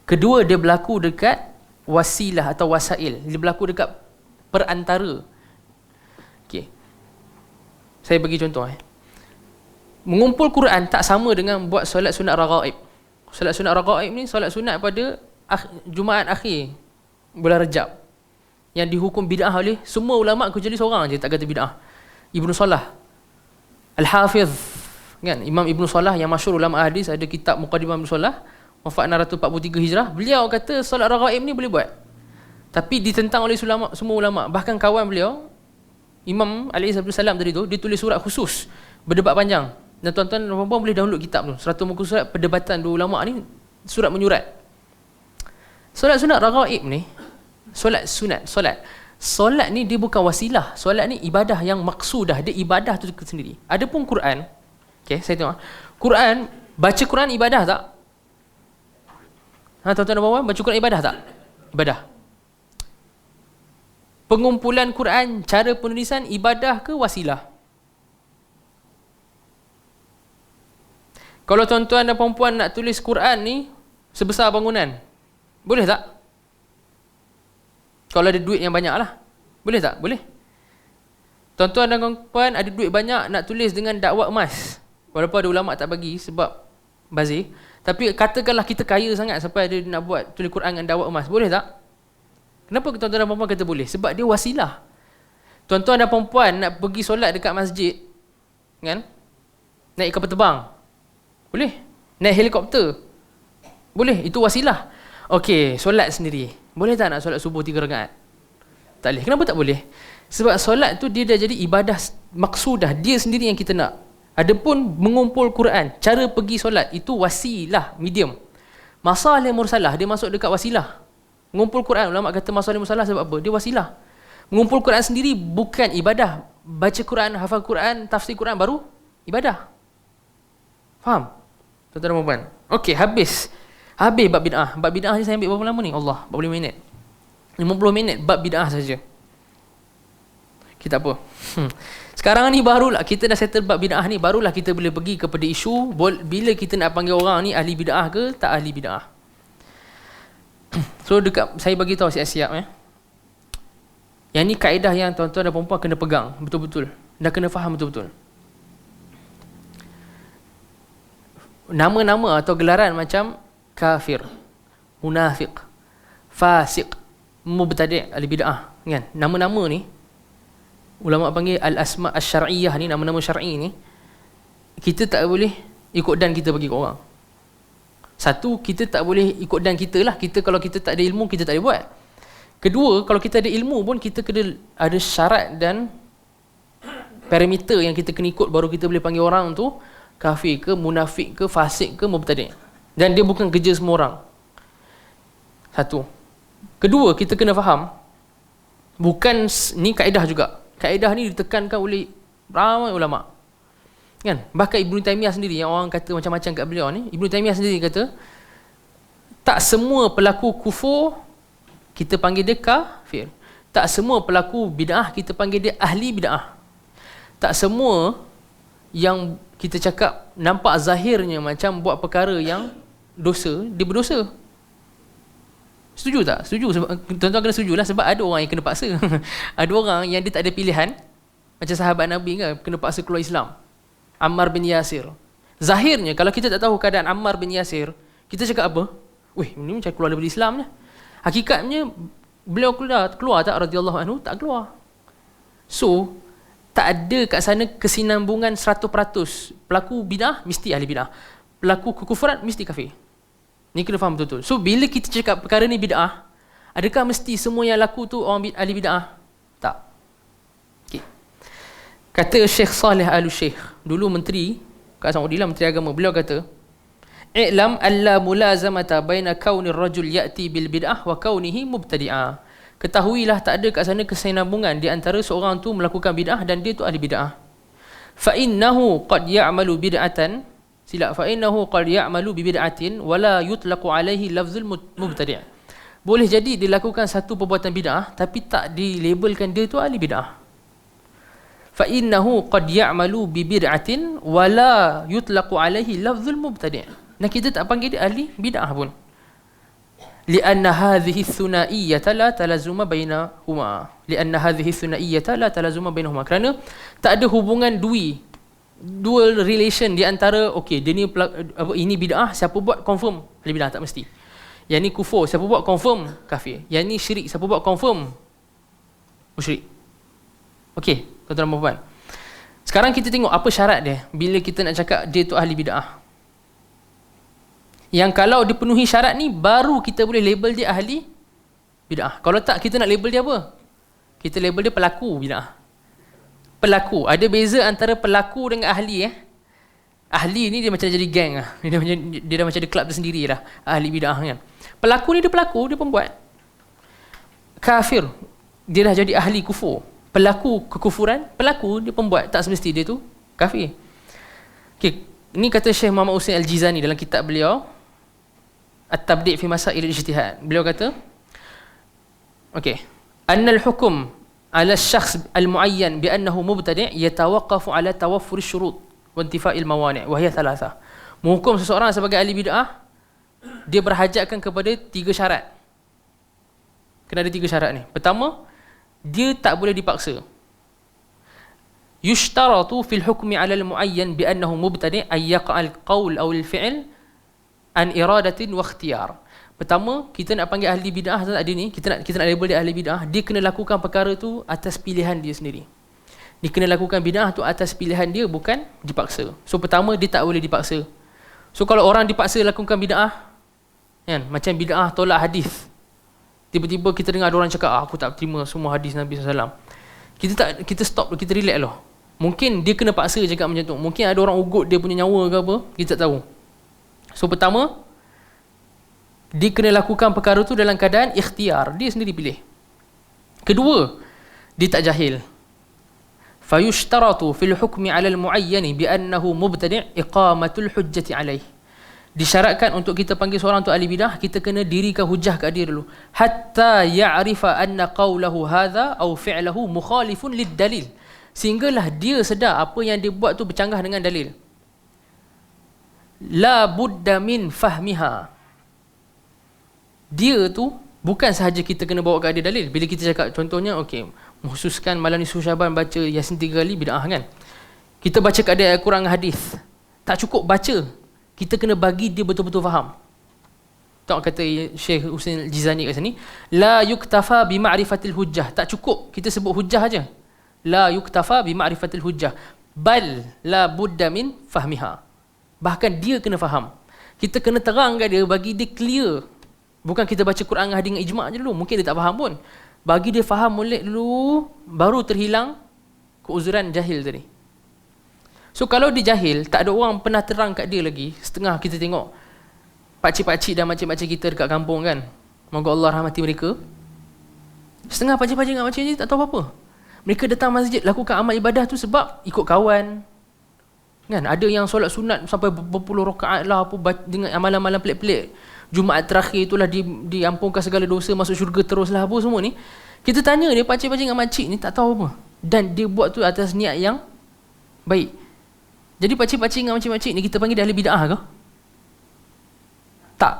Kedua, dia berlaku dekat wasilah atau wasail. Dia berlaku dekat perantara. Okey. Saya bagi contoh. Mengumpul Quran tak sama dengan buat solat sunat raghaib. Solat sunat raghaib ni solat sunat pada Jumaat akhir bulan Rajab, yang dihukum bid'ah oleh semua ulama kecuali seorang je tak kata bid'ah. Ibnu Salah Al-Hafiz kan, Imam Ibnu Salah yang masyhur ulama hadis, ada kitab Muqaddimah Ibnu Salah, wafat 643 Hijrah. Beliau kata solat raghaib ni boleh buat, tapi ditentang oleh semua ulama. Bahkan kawan beliau Imam Ali Abdul Salam tadi tu, dia tulis surat khusus berdebat panjang, dan tuan-tuan dan puan-puan boleh download kitab tu, 100 muka surat perdebatan dua ulama ni, surat menyurat. Solat sunat raghaib ni, solat ni dia bukan wasilah. Solat ni ibadah yang maksudah, dia ibadah tu sendiri. Adapun Quran, okey, saya tengok Quran, baca Quran ibadah tak? Tuan-tuan dan puan-puan, baca Quran ibadah tak? Ibadah. Pengumpulan Quran, cara penulisan ibadah ke wasilah? Kalau tuan-tuan dan puan-puan nak tulis Quran ni sebesar bangunan, boleh tak? Kalau ada duit yang banyak lah, boleh tak? Boleh. Tuan-tuan dan puan ada duit banyak nak tulis dengan dakwah emas, walaupun ada ulama tak bagi sebab bazir, tapi katakanlah kita kaya sangat sampai ada nak buat tulis Quran dengan dakwah emas, boleh tak? Kenapa tuan-tuan dan puan-puan kata boleh? Sebab dia wasilah. Tuan-tuan dan puan-puan nak pergi solat dekat masjid kan, naik kapal terbang, boleh. Naik helikopter, boleh. Itu wasilah. Okey, solat sendiri, boleh tak nak solat subuh 3 rakaat? Tak boleh. Kenapa tak boleh? Sebab solat tu dia dah jadi ibadah maksudah, dia sendiri yang kita nak. Adapun mengumpul Quran, cara pergi solat, itu wasilah, medium. Masalih mursalah, dia masuk dekat wasilah. Mengumpul Quran, ulama kata masalih mursalah sebab apa? Dia wasilah. Mengumpul Quran sendiri bukan ibadah. Baca Quran, hafal Quran, tafsir Quran baru ibadah. Faham? Tuan-tuan dan puan-puan. Okey, habis bab bid'ah. Bab bid'ah ni saya ambil berapa lama ni? Allah, 40 minit. 50 minit bab bid'ah saja. Kita apa? Sekarang ni barulah kita dah settle bab bid'ah ni, barulah kita boleh pergi kepada isu bila kita nak panggil orang ni ahli bid'ah ke tak ahli bid'ah. So dekat saya bagi tahu siap-siap Yang ni kaedah yang tuan-tuan dan puan-puan kena pegang betul-betul, dah kena faham betul-betul. Nama-nama atau gelaran macam kafir, munafik, fasik, mubtadi', ahli bid'ah kan, nama-nama ni ulama panggil al-asma' asy-syar'iyyah ni, nama-nama syar'i ni, kita tak boleh ikut dan kita bagi ke orang. Satu, kita tak boleh ikut dan kita lah. Kalau kita tak ada ilmu, kita tak boleh buat. Kedua, kalau kita ada ilmu pun, kita kena ada syarat dan parameter yang kita kena ikut, baru kita boleh panggil orang tu kafir ke, munafik ke, fasik ke, mubtadi'. Dan dia bukan kerja semua orang. Satu. Kedua, kita kena faham, bukan ni kaedah juga. Kaedah ni ditekankan oleh ramai ulama. Kan? Bahkan Ibnu Taimiyah sendiri, yang orang kata macam-macam kat beliau ni, Ibnu Taimiyah sendiri kata, tak semua pelaku kufur kita panggil dia kafir. Tak semua pelaku bid'ah kita panggil dia ahli bid'ah. Tak semua yang kita cakap nampak zahirnya macam buat perkara yang dosa, dia berdosa. Setuju tak? Setuju. Sebab tuan-tuan kena setujulah, sebab ada orang yang kena paksa. Ada orang yang dia tak ada pilihan, macam sahabat Nabi kan, kena paksa keluar Islam, Ammar bin Yasir. Zahirnya kalau kita tak tahu keadaan Ammar bin Yasir, kita cakap apa? Weh, ini macam keluar daripada Islam je. Hakikatnya beliau keluar tak radhiyallahu anhu? Tak keluar. So Tak ada kat sana kesinambungan 100%. Pelaku bid'ah mesti ahli bid'ah. Pelaku kekufuran mesti kafir. Ni kena faham betul-betul. So bila kita cakap perkara ni bid'ah, adakah mesti semua yang laku tu orang ahli bid'ah? Tak. Okay. Kata Syekh Saleh Al-Syekh, dulu menteri kat Saudilah, menteri agama, beliau kata, "I'lam alla mulazamata baina kaunir rajul ya'ti bil bid'ah wa kaunihi mubtadi'a." Ketahuilah tak ada kat sana kesinambungan di antara seorang tu melakukan bid'ah dan dia tu ahli bid'ah. Fa innahu qad ya'malu bid'atan, sila fa innahu qad ya'malu bi bid'atin wa la yutlaqu alaihi lafzul mubtadi'. Boleh jadi dia lakukan satu perbuatan bid'ah tapi tak dilabelkan dia tu ahli bid'ah. Fa innahu qad ya'malu bi bid'atin wa la yutlaqu alaihi lafzul mubtadi'. Nah, kita tak panggil dia ahli bid'ah pun. لأن هذه الثنائية لا تلازم بينهما لأن هذه الثنائية لا تلازم بينهما kerana tak ada hubungan dual relation di antara okey dia ni ini bid'ah, siapa buat confirm ahli bid'ah, tak mesti. Yang ni kufur, siapa buat confirm kafir. Yang ni syirik, siapa buat confirm musyrik. Okey, tuan-tuan dan puan. Sekarang kita tengok apa syarat dia bila kita nak cakap dia tu ahli bid'ah. Yang kalau dipenuhi syarat ni baru kita boleh label dia ahli bid'ah. Kalau tak, kita nak label dia apa? Kita label dia pelaku bid'ah. Pelaku. Ada beza antara pelaku dengan ahli. Ahli ni dia macam jadi gang lah. Dia dah macam ada kelab tersendiri lah. Ahli bid'ah kan. Pelaku ni dia pelaku, dia pembuat. Kafir, dia dah jadi ahli kufur. Pelaku kekufuran, pelaku dia pembuat. Tak semesti dia tu kafir. Okay. Ini kata Syekh Muhammad Hussein Al-Jizani dalam kitab beliau At-Tabdi' fi Masail al-Ijtihad. Beliau kata, okey, annal hukum ala syakhs al-muayyan bi annahu mubtadi' yatawaqqafu ala tawaffur asy-syurut wa intifa'il mawani' wa hiya thalatha. Menghukum seseorang sebagai ahli bid'ah, dia berhajatkan kepada 3 syarat. Kena ada 3 syarat ni. Pertama, dia tak boleh dipaksa. Yushtaratu fil hukmi ala al-muayyan bi annahu mubtadi' ay yaqa al-qawl aw al-fi'l an iradatin wa ikhtiyar. Pertama, kita nak panggil ahli bid'ah tadi ni, kita nak label dia ahli bid'ah, dia kena lakukan perkara tu atas pilihan dia sendiri. Dia kena lakukan bid'ah tu atas pilihan dia, bukan dipaksa. So pertama, dia tak boleh dipaksa. So kalau orang dipaksa lakukan bid'ah, kan, macam bid'ah tolak hadis. Tiba-tiba kita dengar ada orang cakap, aku tak terima semua hadis Nabi SAW. Kita stop, kita relax lah. Mungkin dia kena paksa cakap macam tu. Mungkin ada orang ugut dia punya nyawa ke apa, kita tak tahu. So pertama, dia kena lakukan perkara tu dalam keadaan ikhtiar, dia sendiri pilih. Kedua, dia tak jahil. Fayushtaratu fil hukmi 'ala al-mu'ayyani bi annahu mubtadi' iqamatul hujjati 'alaih. Disyaratkan untuk kita panggil seorang tu ahli bidah, kita kena dirikan hujah kat dia dulu. Hatta ya'rifa anna qawlahu hadha aw fi'lahu mukhalifun lid-dalil. Sehinggalah dia sedar apa yang dia buat tu bercanggah dengan dalil. La budda min fahmiha. Dia tu bukan sahaja kita kena bawa kat dia dalil. Bila kita cakap contohnya, okey, mengkhususkan malam nisfu Syaban baca Yasin 3 kali bid'ah kan. Kita baca kat dia Al-Quran hadis. Tak cukup baca. Kita kena bagi dia betul-betul faham. Tak kata Syekh Hussein Al-Jizani kat sini, la yuktafa bi ma'rifatil hujjah. Tak cukup kita sebut hujjah aja. La yuktafa bi ma'rifatil hujjah. Bal la budda min fahmiha. Bahkan dia kena faham. Kita kena terang kat dia, bagi dia clear. Bukan kita baca Quran hadis dengan ijma' je dulu. Mungkin dia tak faham pun. Bagi dia faham molek dulu, baru terhilang keuzuran jahil tadi. So kalau dia jahil, tak ada orang pernah terang kat dia lagi. Setengah kita tengok pakcik-pakcik dan makcik-makcik kita dekat kampung kan. Moga Allah rahmati mereka. Setengah pakcik-pakcik dan makcik ni tak tahu apa-apa. Mereka datang masjid, lakukan amal ibadah tu sebab ikut kawan. Kan, ada yang solat sunat sampai berpuluh rakaat lah apa, dengan amalan-amalan pelik-pelik. Jumaat terakhir itulah diampunkan segala dosa, masuk syurga teruslah apa semua ni. Kita tanya dia, pakcik-pakcik dengan makcik ni tak tahu apa. Dan dia buat tu atas niat yang baik. Jadi pakcik-pakcik dengan makcik-makcik ni kita panggil dia ahli bid'ah ke? Tak.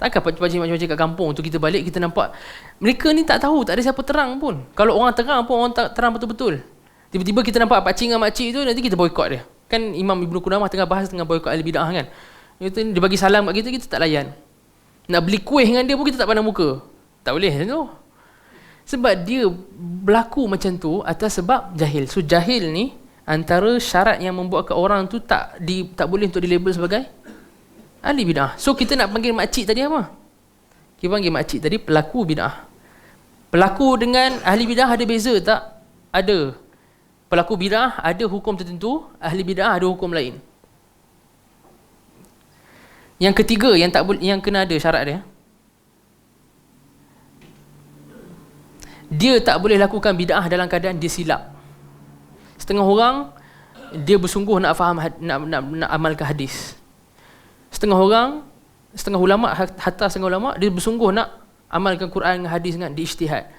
Takkan pakcik-pakcik kat kampung tu kita balik kita nampak mereka ni tak tahu, tak ada siapa terang pun. Kalau orang terang pun orang tak terang betul-betul. Tiba-tiba kita nampak pakcik dengan makcik tu, nanti kita boykot dia. Kan Imam Ibn Qudamah tengah bahas tengah boykot ahli bid'ah kan. Dia bagi salam kat kita, kita tak layan. Nak beli kuih dengan dia pun kita tak pandang muka. Tak boleh tu. Sebab dia berlaku macam tu atas sebab jahil. So jahil ni antara syarat yang membuatkan orang tu tak boleh untuk dilabel sebagai ahli bid'ah. So kita nak panggil makcik tadi apa? Kita panggil makcik tadi pelaku bid'ah. Pelaku dengan ahli bid'ah ada beza tak? Ada. Pelaku bid'ah ada hukum tertentu, ahli bid'ah ada hukum lain. Yang ketiga yang kena ada syarat dia. Dia tak boleh lakukan bid'ah dalam keadaan dia silap. Setengah orang dia bersungguh nak faham nak amalkan hadis. Setengah ulama hatta setengah ulama dia bersungguh nak amalkan Quran dengan hadis dengan ijtihad.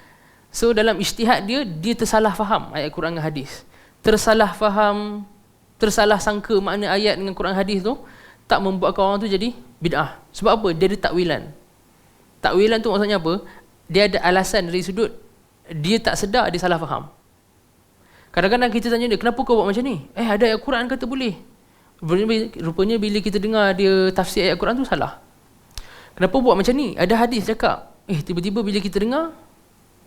So dalam ijtihad dia tersalah faham ayat Quran dengan hadis. Tersalah faham, tersalah sangka makna ayat dengan Quran hadis tu tak membuatkan orang tu jadi bid'ah. Sebab apa? Dia ada takwilan. Takwilan tu maksudnya apa? Dia ada alasan dari sudut dia tak sedar dia salah faham. Kadang-kadang kita tanya dia, kenapa kau buat macam ni? Ada ayat Quran kata boleh. Rupanya bila kita dengar dia tafsir ayat Quran tu salah. Kenapa buat macam ni? Ada hadis cakap. Tiba-tiba bila kita dengar,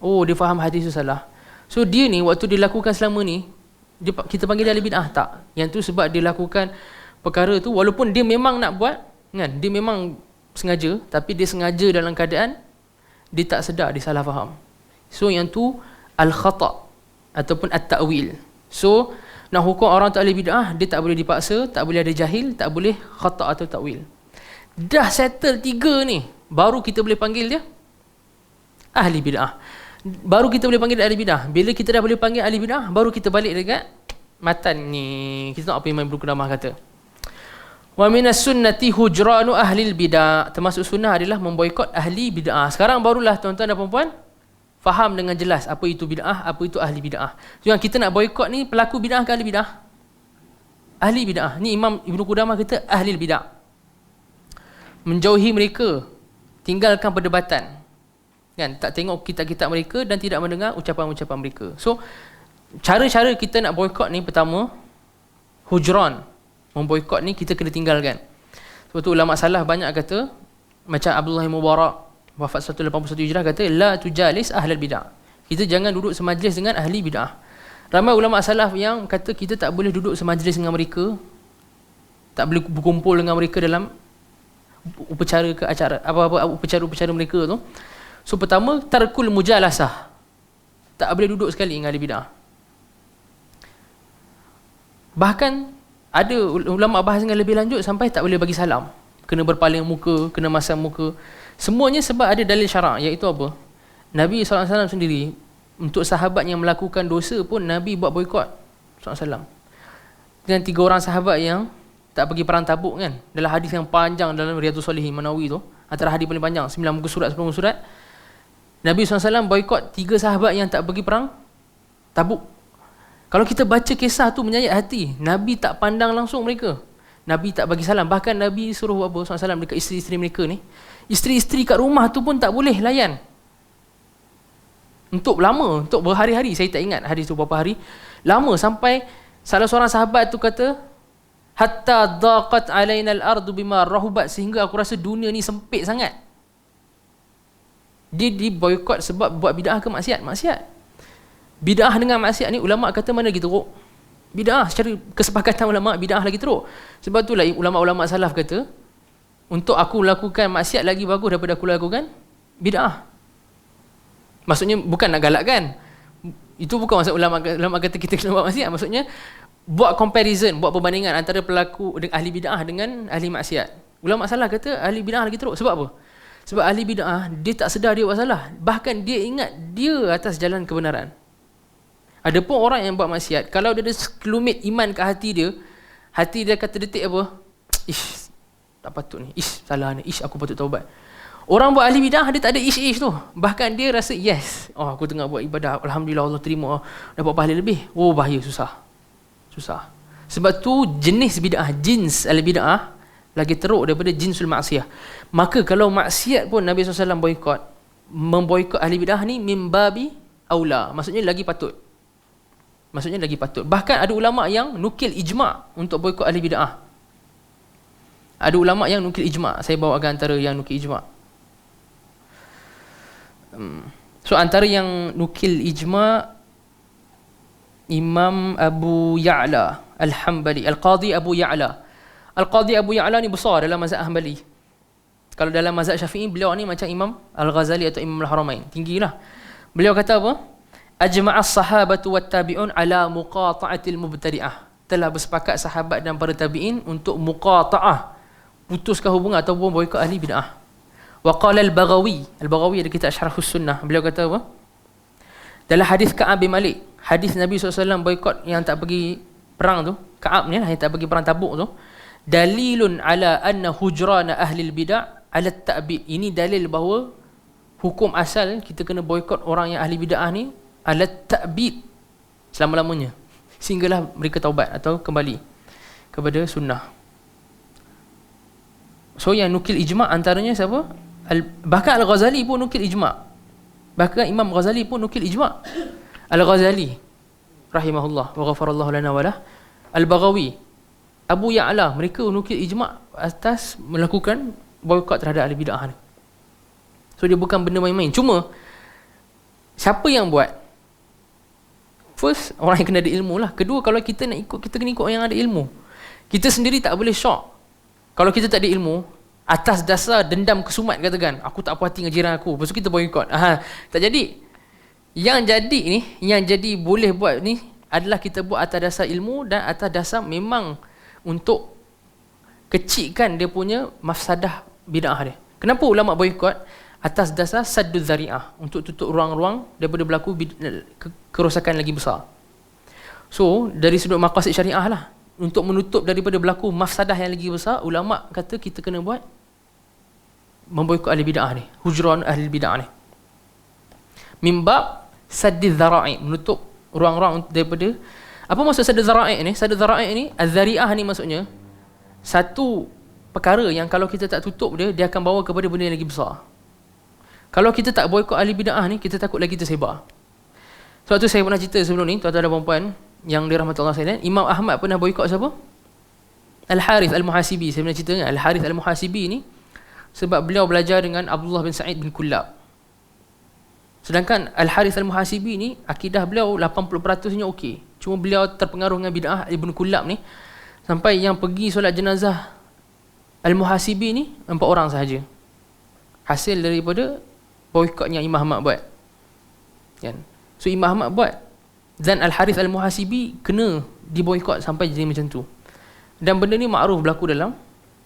dia faham hadis tu salah. So dia ni waktu dia lakukan selama ni, kita panggil dia ahli bid'ah tak? Yang tu sebab dia lakukan perkara tu walaupun dia memang nak buat, kan? Dia memang sengaja, tapi dia sengaja dalam keadaan dia tak sedar dia salah faham. So yang tu al-khata' ataupun at-ta'wil. So nak hukum orang tu ahli bid'ah, dia tak boleh dipaksa, tak boleh ada jahil, tak boleh khata' atau ta'wil. Dah settle 3 ni, baru kita boleh panggil dia ahli bid'ah. Baru kita boleh panggil dia ahli bid'ah. Bila kita dah boleh panggil ahli bid'ah, baru kita balik dekat matan ni. Kita tengok apa Imam Ibnu Qudamah kata. Wa minas sunnati hujranu ahli bid'ah. Termasuk sunnah adalah memboikot ahli bid'ah. Sekarang barulah tuan-tuan dan puan-puan faham dengan jelas apa itu bid'ah, apa itu ahli bid'ah. So yang kita nak boikot ni pelaku bid'ah ke ahli bid'ah? Ahli bid'ah. Ni Imam Ibnu Qudamah kata ahli bid'ah. Menjauhi mereka, tinggalkan perdebatan, kan? Tak tengok kitab-kitab mereka dan tidak mendengar ucapan-ucapan mereka. So cara-cara kita nak boikot ni, pertama hujran, memboikot ni kita kena tinggalkan. Sebab tu ulama salaf banyak kata, macam Abdullah Mubarak wafat 181 Hijrah kata la tujalis ahlal bid'ah. Kita jangan duduk semajlis dengan ahli bid'ah. Ramai ulama salaf yang kata kita tak boleh duduk semajlis dengan mereka, tak boleh berkumpul dengan mereka dalam upacara ke acara apa-apa upacara-upacara mereka tu. So pertama tarkul mujalasah, tak boleh duduk sekali dengan ahli bid'ah. Bahkan ada ulama bahas dengan lebih lanjut sampai tak boleh bagi salam, kena berpaling muka, kena masam muka. Semuanya sebab ada dalil syarak, iaitu apa? Nabi SAW sendiri untuk sahabat yang melakukan dosa pun Nabi buat boikot SAW. Dan 3 orang sahabat yang tak pergi perang Tabuk, kan? Dalam hadis yang panjang dalam Riyadhus Shalihin Manawi tu, antara hadis paling panjang, 9 muka surat, 10 muka surat. Nabi SAW boikot 3 sahabat yang tak pergi perang Tabuk. Kalau kita baca kisah tu menyayat hati. Nabi tak pandang langsung mereka. Nabi tak bagi salam. Bahkan Nabi suruh apa SAW dekat isteri-isteri mereka ni, isteri-isteri kat rumah tu pun tak boleh layan. Untuk lama, untuk berhari-hari, saya tak ingat hadis tu berapa hari. Lama sampai salah seorang sahabat tu kata, hatta daqat alaina al-ardu bima rahubat, sehingga aku rasa dunia ni sempit sangat. Dia diboikot sebab buat bid'ah ke maksiat? Maksiat. Bid'ah dengan maksiat ni ulama kata mana lagi teruk? Bid'ah, secara kesepakatan ulama, bid'ah lagi teruk. Sebab itulah ulama-ulama salaf kata, untuk aku lakukan maksiat lagi bagus daripada aku lakukan bid'ah. Maksudnya bukan nak galakkan. Itu bukan maksud ulama kata kita kena buat maksiat. Maksudnya buat comparison, buat perbandingan antara pelaku ahli bid'ah dengan ahli maksiat. Ulama salah kata ahli bid'ah lagi teruk. Sebab apa? Sebab ahli bid'ah dia tak sedar dia buat salah. Bahkan dia ingat dia atas jalan kebenaran. Adapun orang yang buat maksiat, kalau dia ada sekelumit iman kat hati dia kata detik apa? Ish, tak patut ni. Ish, salah ni. Ish, aku patut taubat. Orang buat ahli bidah dia tak ada ish-ish tu. Bahkan dia rasa yes, aku tengah buat ibadah, alhamdulillah Allah terima, dapat pahala lebih. Bahaya, susah. Sebab tu jenis bid'ah, jins al-bid'ah lagi teruk daripada jinsul maksiyah. Maka kalau maksiat pun Nabi SAW boikot, memboikot ahli bid'ah ni mimbabi aula, maksudnya lagi patut. Bahkan ada ulama yang nukil ijma' untuk boikot ahli bid'ah. Ada ulama yang nukil ijma'. Saya bawakan antara yang nukil ijma'. So antara yang nukil ijma' Imam Abu Ya'la Al-Hambali, Al-Qadhi Abu Ya'la. Al-Qadhi Abu Ya'la ni besar dalam mazhab Hanbali. Kalau dalam mazhab Syafi'i, beliau ni macam Imam Al-Ghazali atau Imam Al-Haramain, tinggilah. Beliau kata apa? Ajma'as sahabatu wat tabi'un ala muqata'atil mubtadi'ah. Telah bersepakat sahabat dan para tabi'in untuk muqata'ah, putuskan hubungan ataupun boikot ahli bid'ah. Wa qala al-Baghawi, Al-Baghawi ada kitab Syarhus Sunnah. Beliau kata apa? Dalam hadis Ka'ab bin Malik, hadis Nabi SAW boikot yang tak pergi perang tu, Ka'ab ni lah yang tak pergi perang Tabuk tu, dalilun ala anna hujrana ahli bid'ah ala ta'bid. Ini dalil bahawa hukum asal kita kena boikot orang yang ahli bid'ah ni ala ta'bid, selama-lamanya, sehinggalah mereka taubat atau kembali kepada sunnah. So yang nukil ijma' antaranya siapa? Bahkan Al-Ghazali pun nukil ijma'. Bahkan Imam Ghazali pun nukil ijma'. Al-Ghazali rahimahullah wa ghafarallahu lana wa lah, Al-Baghawi, Abu Ya'la, mereka nukil ijma' atas melakukan boikot terhadap ahli bid'ah ni. So dia bukan benda main-main. Cuma siapa yang buat? First, orang yang kena ada ilmu lah. Kedua, kalau kita nak ikut, kita kena ikut orang yang ada ilmu. Kita sendiri tak boleh syok kalau kita tak ada ilmu, atas dasar dendam kesumat katakan, aku tak puas hati dengan jiran aku, lepas tu kita boikot. Tak jadi. Yang jadi boleh buat ni adalah kita buat atas dasar ilmu dan atas dasar memang untuk kecilkan dia punya mafsadah bid'ah dia. Kenapa ulama boikot? Atas dasar sadduz zari'ah, untuk tutup ruang-ruang daripada berlaku kerosakan lagi besar. So dari sudut maqasid syariah lah, untuk menutup daripada berlaku mafsadah yang lagi besar, ulama kata kita kena buat memboikot ahli bid'ah ni, hujran ahli bid'ah ni, mimbab saddiz zara'i, menutup ruang-ruang daripada. Apa maksud saddiz zara'i ni? Saddiz zara'i ni, az-zari'ah ni maksudnya satu perkara yang kalau kita tak tutup dia, dia akan bawa kepada benda yang lagi besar. Kalau kita tak boikot ahli bid'ah ni, kita takut lagi tersebar. Sebab tu saya pernah cerita sebelum ni, tuan-tuan dan puan-puan yang dirahmati Allah sekalian, Imam Ahmad pernah boikot siapa? Al-Harith Al-Muhasibi. Saya pernah cerita kan, Al-Harith Al-Muhasibi ni sebab beliau belajar dengan Abdullah bin Sa'id bin Kullab. Sedangkan Al-Harith Al-Muhasibi ni, akidah beliau 80%-nya okey. Cuma beliau terpengaruh dengan bid'ah Ibn Kullab ni, sampai yang pergi solat jenazah Al-Muhasibi ni 4 orang sahaja. Hasil daripada boikot yang Imam Ahmad buat. Kan? So Imam Ahmad buat, dan Al-Harith Al-Muhasibi kena diboikot sampai jadi macam tu. Dan benda ni makruf berlaku dalam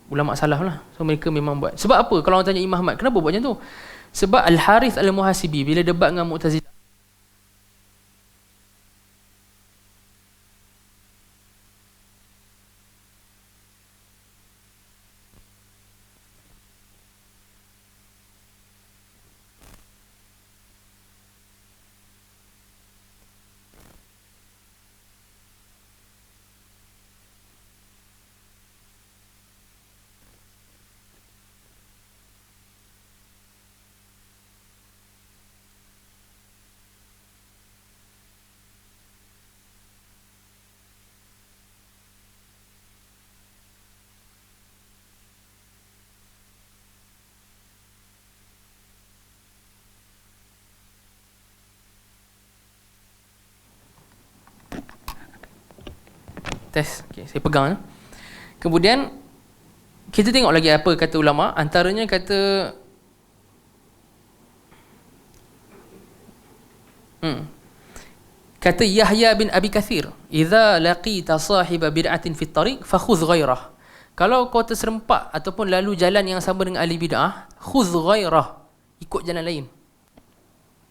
ulama salaf lah. So mereka memang buat. Sebab apa? Kalau orang tanya Imam Ahmad, kenapa buat macam tu? Sebab Al-Harith Al-Muhasibi bila debat dengan Mu'tazilah, test. Okay, saya pegang. Kemudian kita tengok lagi apa kata ulama. Antaranya kata kata Yahya bin Abi Kathir, "Idza laqita sahiba bid'atin fit tariq fakhudh ghairah." Kalau kau terserempak ataupun lalu jalan yang sama dengan ahli bid'ah, khudh ghairah, ikut jalan lain.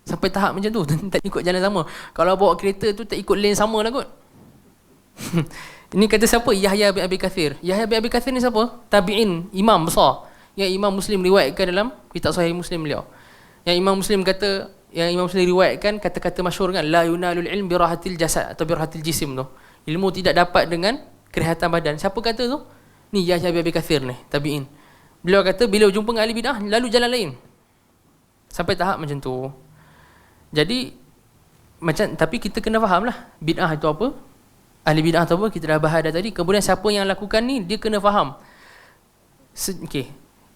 Sampai tahap macam tu, tak ikut jalan sama. Kalau bawa kereta tu tak ikut lane sama lah kot. Ini kata siapa? Yahya bin Abi Kathir. Yahya bin Abi Kathir ni siapa? Tabi'in, imam besar yang Imam Muslim riwayatkan dalam kitab Sahih Muslim beliau. Yang Imam Muslim kata, yang Imam Muslim riwayatkan kata-kata masyhur kan, la yunalul ilm bi rahatil jasad atau bi rahatil jisim tu. Ilmu tidak dapat dengan kerehatan badan. Siapa kata tu? Ni Yahya bin Abi Kathir ni, tabi'in. Beliau kata bila jumpa dengan ahli bid'ah lalu jalan lain. Sampai tahap macam tu. Jadi macam, tapi kita kena faham lah bid'ah itu apa, ahli bid'ah tu apa, kita dah bahas dah tadi. Kemudian siapa yang lakukan ni, dia kena faham.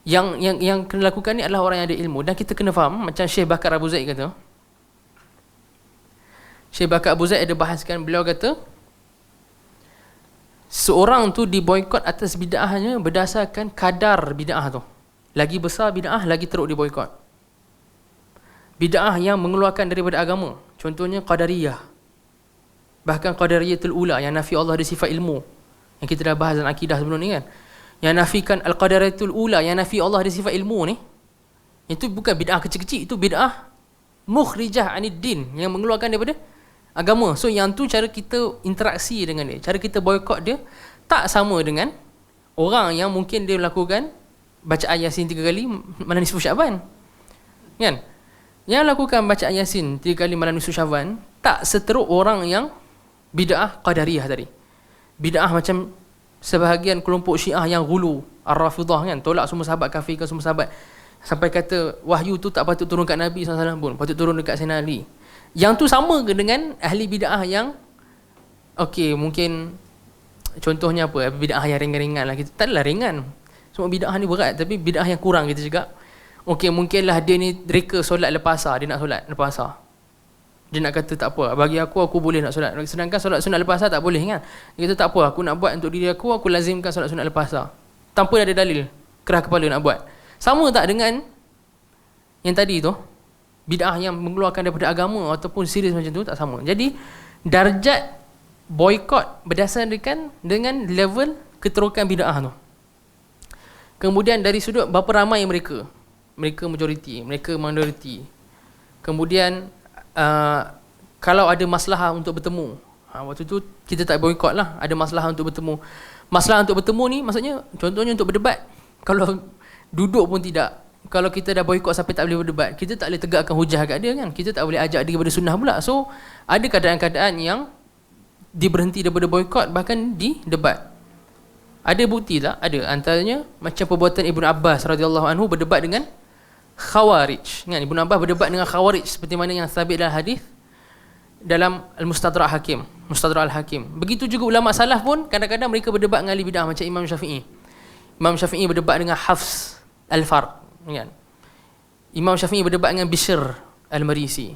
Yang kena lakukan ni adalah orang yang ada ilmu. Dan kita kena faham, macam Syekh Bakar Abu Zaid kata, Syekh Bakar Abu Zaid ada bahaskan, beliau kata seorang tu diboikot atas bid'ahnya berdasarkan kadar bid'ah tu. Lagi besar bid'ah, lagi teruk diboikot. Bid'ah yang mengeluarkan daripada agama, contohnya Qadariyah. Bahkan Qadariyatul Ula yang nafi Allah ada sifat ilmu, yang kita dah bahas dalam akidah sebelum ni kan. Yang nafikan Al-Qadariyatul Ula, yang nafi Allah ada sifat ilmu ni, itu bukan bid'ah kecil-kecil, itu bid'ah mukhrijah anid din, yang mengeluarkan daripada agama. So yang tu cara kita interaksi dengan dia, cara kita boykot dia tak sama dengan orang yang mungkin dia melakukan bacaan Yasin 3 kali malam nisfu Syaban. Kan? Yang lakukan bacaan Yasin 3 kali malam nisfu Syaban tak seteruk orang yang bid'ah Qadariyah tadi. Bid'ah macam sebahagian kelompok Syiah yang ghulu, Ar-Rafidah kan, tolak semua sahabat, kafirkan semua sahabat, sampai kata wahyu tu tak patut turun kat Nabi SAW pun, patut turun dekat Sayyidina Ali. Yang tu sama ke dengan ahli bid'ah yang okey, mungkin contohnya apa, bid'ah yang ringan-ringan lah, kita tak adalah ringan, semua bid'ah ni berat, tapi bid'ah yang kurang kita cakap. Okey, mungkinlah dia ni reka solat lepas asar, dia nak solat lepas asar, dia nak kata tak apa, bagi aku boleh nak solat, sedangkan solat sunat lepas asar tak boleh kan. Dia kata tak apa, aku nak buat untuk diri aku lazimkan solat sunat lepas asar, tanpa ada dalil, kerah kepala nak buat. Sama tak dengan yang tadi tu, bid'ah yang mengeluarkan daripada agama ataupun serius macam tu, tak sama. Jadi darjat boykot berdasarkan dengan level keterukan bid'ah tu. Kemudian dari sudut berapa ramai mereka majoriti, mereka minoriti. Kemudian kalau ada masalah untuk bertemu, waktu tu kita tak boykot lah, ada masalah untuk bertemu. Masalah untuk bertemu ni maksudnya contohnya untuk berdebat. Kalau duduk pun tidak, kalau kita dah boykot sampai tak boleh berdebat, kita tak boleh tegakkan hujah kat dia kan, kita tak boleh ajak dia kepada sunnah pula. So ada keadaan-keadaan yang diberhenti daripada boykot, bahkan di debat. Ada bukti tak? Ada. Antaranya macam perbuatan Ibnu Abbas radhiyallahu anhu berdebat dengan Khawarij kan. Ibnu Abbas berdebat dengan Khawarij seperti mana yang sabit dalam hadis dalam Al-Mustadrak Hakim, Mustadrak Al-Hakim. Begitu juga ulama salaf pun kadang-kadang mereka berdebat dengan ahli bid'ah, macam Imam Syafi'i. Imam Syafi'i berdebat dengan Hafs Al-Farq kan. Imam Syafi'i berdebat dengan Bishr Al-Marisi.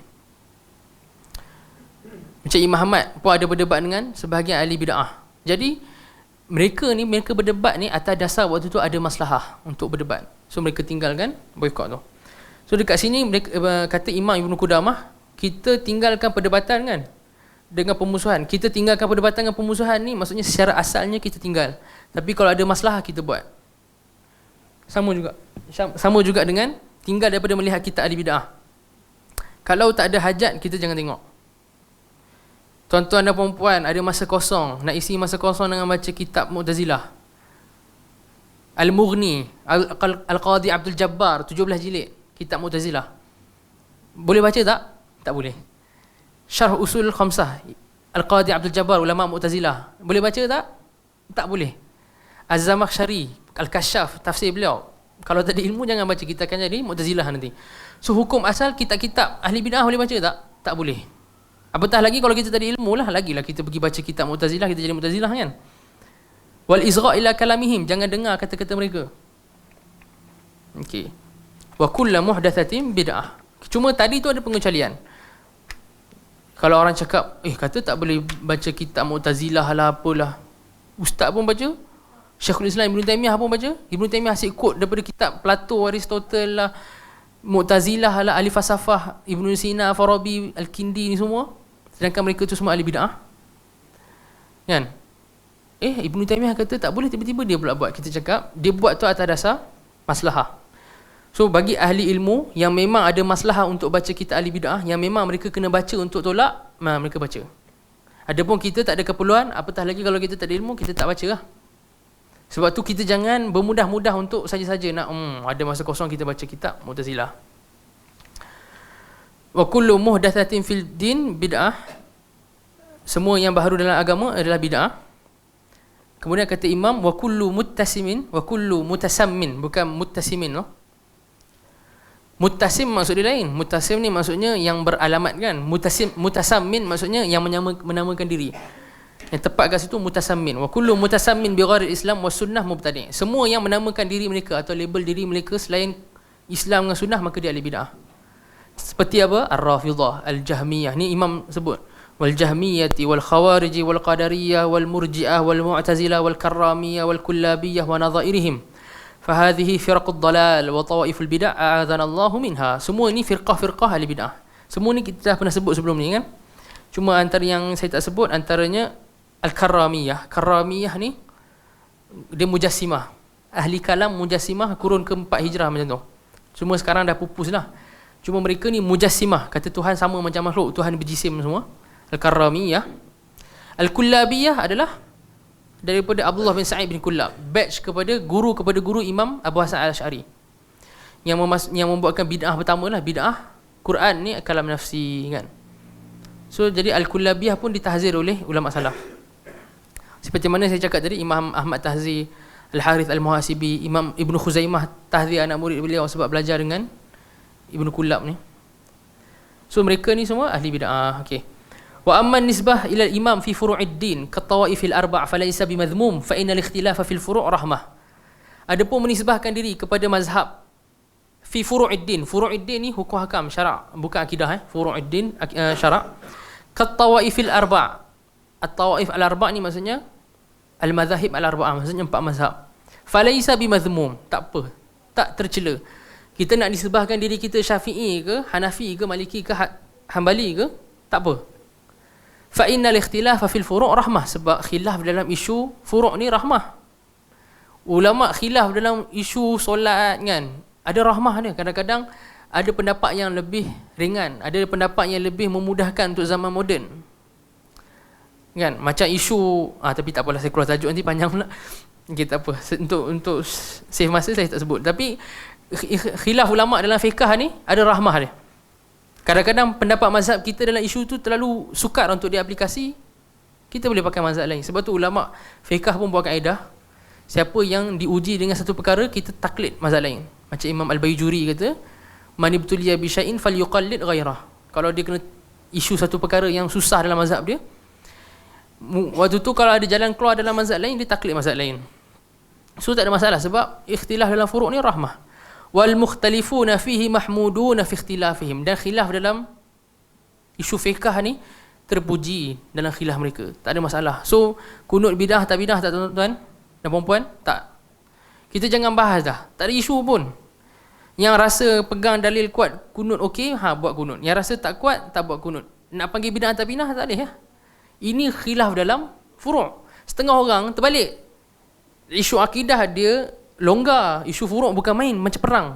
Macam Imam Ahmad pun ada berdebat dengan sebahagian ahli bid'ah. Jadi mereka berdebat ni atas dasar waktu tu ada maslahah untuk berdebat. So mereka tinggalkan boykot tu. So dekat sini mereka, kata Imam Ibn Qudamah, kita tinggalkan perdebatan kan dengan pemusuhan. Kita tinggalkan perdebatan dengan pemusuhan ni maksudnya secara asalnya kita tinggal. Tapi kalau ada maslahah kita buat. Sama juga dengan tinggal daripada melihat kita ahli bid'ah. Kalau tak ada hajat, kita jangan tengok. Tuan-tuan dan perempuan ada masa kosong, nak isi masa kosong dengan baca kitab Mu'tazilah, Al-Mughni, Al-Qadhi Abdul Jabbar, 17 jilid kitab Mu'tazilah. Boleh baca tak? Tak boleh. Syarh Usul Khamsah, Al-Qadhi Abdul Jabbar, ulama Mu'tazilah. Boleh baca tak? Tak boleh. Az-Zamakhsyari, Al-Kashaf, tafsir beliau. Kalau tak ada ilmu jangan baca, kita akan jadi Mu'tazilah nanti. So hukum asal kitab-kitab ahli bid'ah boleh baca tak? Tak boleh. Apatah lagi kalau kita tak ada ilmu lah, lagilah kita pergi baca kitab Mu'tazilah, kita jadi Mu'tazilah kan. Wal izra' ila kalamihim, jangan dengar kata-kata mereka. Okey. Wa kullu muhdatsatin bid'ah. Cuma tadi tu ada pengecualian. Kalau orang cakap, kata tak boleh baca kitab Mu'tazilah lah apalah. Ustaz pun baca, Syekhul Islam Ibn Taymiyah pun baca. Ibn Taymiyah asyik quote daripada kitab Plato, Aristotle lah, Mu'tazilah lah, ahli falsafah, Ibn Sina, Farabi, Al-Kindi ni semua. Sedangkan mereka tu semua ahli bid'ah. Kan? Ibn Taymiyah kata tak boleh, tiba-tiba dia pula buat. Kita cakap, dia buat tu atas dasar maslahah. So bagi ahli ilmu yang memang ada maslahah untuk baca kitab ahli bid'ah, yang memang mereka kena baca untuk tolak, mereka baca. Adapun kita tak ada keperluan, apatah lagi kalau kita tak ada ilmu, kita tak baca lah. Sebab tu kita jangan bermudah-mudah untuk saja-saja nak ada masa kosong kita baca kitab Mu'tazilah. Wa kullu muhdatsatin fil din bid'ah. Semua yang baru dalam agama adalah bid'ah. Kemudian kata Imam, wa kullu muttasimin, wa kullu mutasammin, bukan muttasimin no. Muttasim maksud dia lain. Muttasim ni maksudnya yang beralamat kan. Mutasammin maksudnya yang menamakan diri. Yang tepat kat situ mutasammin. Wa kullu mutasammin bi ghairi Islam wa sunnah mubtadi'. Semua yang menamakan diri mereka atau label diri mereka selain Islam dengan sunnah, maka dia ahli bid'ah. Seperti apa? Ar-Rafidah, Al-Jahmiyah. Ni Imam sebut. والجهمية والخوارج والقدرية والمرجئة والمعتزلة والكرامية والكلابية ونظائرهم فهذه فرق الضلال وطوائف البدع أعاذنا الله منها. Semua ini firqah-firqah ahli bid'ah. Semua ni kita dah pernah sebut sebelum ni kan. Cuma antara yang saya tak sebut antaranya Al-Karramiyah. Karramiyah ni dia mujassimah. Ahli kalam mujassimah kurun ke-4 Hijrah macam tu. Cuma sekarang dah pupus lah. Cuma mereka ni mujassimah, kata Tuhan sama macam makhluk, Tuhan berjisim semua. Al-Karramiyah. Al-Kullabiyah adalah daripada Abdullah bin Sa'id bin Kullab, batch kepada guru Imam Abu Hasan Al-Asy'ari, yang membuatkan bid'ah pertama lah, bid'ah Quran ni kalam nafsi kan. So jadi Al-Kullabiyah pun ditahzir oleh ulama salaf. Seperti mana saya cakap tadi, Imam Ahmad tahzir, Al-Harith Al-Muhasibi, Imam Ibn Khuzaimah tahzir anak murid beliau sebab belajar dengan Ibn Kullab ni. So mereka ni semua ahli bid'ah. Okey. Wa amma nisbah ila al-imam fi furu'id din ka tawaifil arba' falaysa bimadhmum fa innal ikhtilafa fil furu' rahmah. Adapun menisbahkan diri kepada mazhab fi furu'id din. Furu'id din ni hukum hakam syarak, bukan akidah Furu'id din syarak. Ka tawaifil arba'. At-tawaif al-arba' ni maksudnya al-madhahib al-arba'ah, maksudnya 4 mazhab. Falaysa bimadhmum, tak apa, tak tercela. Kita nak disebahkan diri kita Syafi'i ke, Hanafi ke, Maliki ke, Hambali ke, tak apa. Fa innal ikhtilafa fil furu' rahmah, sebab khilaf dalam isu furu' ni rahmah. Ulama khilaf dalam isu solat kan, ada rahmah dia. Kadang-kadang ada pendapat yang lebih ringan, ada pendapat yang lebih memudahkan untuk zaman moden. Kan, macam isu tapi tak apalah, saya keluar tajuk nanti panjang pula. Okay, tak apa. Untuk save masa saya tak sebut. Tapi khilaf ulama dalam fiqh ni ada rahmah dia. Kadang-kadang pendapat mazhab kita dalam isu tu terlalu sukar untuk diaplikasi, kita boleh pakai mazhab lain. Sebab tu ulama fiqh pun buat kaedah, siapa yang diuji dengan satu perkara, kita taklid mazhab lain. Macam Imam Al-Bayjuri kata, man ibtuliya bi syai'in falyuqallid ghairah. Kalau dia kena isu satu perkara yang susah dalam mazhab dia, waktu tu kalau ada jalan keluar dalam mazhab lain, dia taklid mazhab lain. So tak ada masalah, sebab ikhtilaf dalam furu' ni rahmah. Wal mukhtalifuna fihi mahmuduna fi ikhtilafihim, dan khilaf dalam isu fiqh ni terpuji dalam khilaf mereka, tak ada masalah. So kunut bidah tak tuan-tuan dan puan-puan, tak. Kita jangan bahas dah, tak ada isu pun. Yang rasa pegang dalil kuat kunut okey, buat kunut. Yang rasa tak kuat, tak buat kunut. Nak panggil bidah tak bidah, tak boleh ya. Ini khilaf dalam furu'. Setengah orang terbalik, isu akidah dia longgar, isu furu' bukan main, macam perang.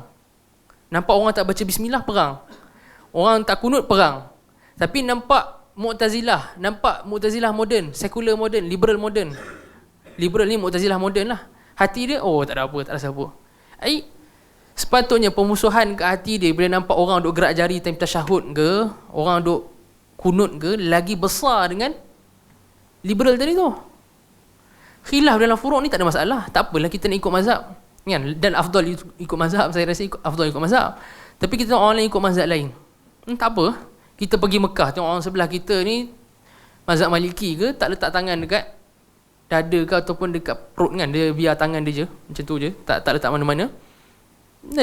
Nampak orang tak baca bismillah, perang. Orang tak kunut, perang. Tapi nampak Mu'tazilah moden, sekular moden, liberal moden. Liberal ni Mu'tazilah moden lah. Hati dia, tak ada apa, tak rasa apa. Sepatutnya pemusuhan ke hati dia bila nampak orang duk gerak jari time tasyahud ke, orang duk kunut ke, lagi besar dengan liberal tadi tu. Khilaf dalam furu' ni tak ada masalah. Tak apalah kita nak ikut mazhab kan? Dan afdal ikut mazhab, saya rasa afdal ikut mazhab. Tapi kita tengok orang lain ikut mazhab lain, tak apa. Kita pergi Mekah, tengok orang sebelah kita ni mazhab Maliki ke, tak letak tangan dekat dada ke ataupun dekat perut kan, dia biar tangan dia je macam tu je, tak letak mana-mana.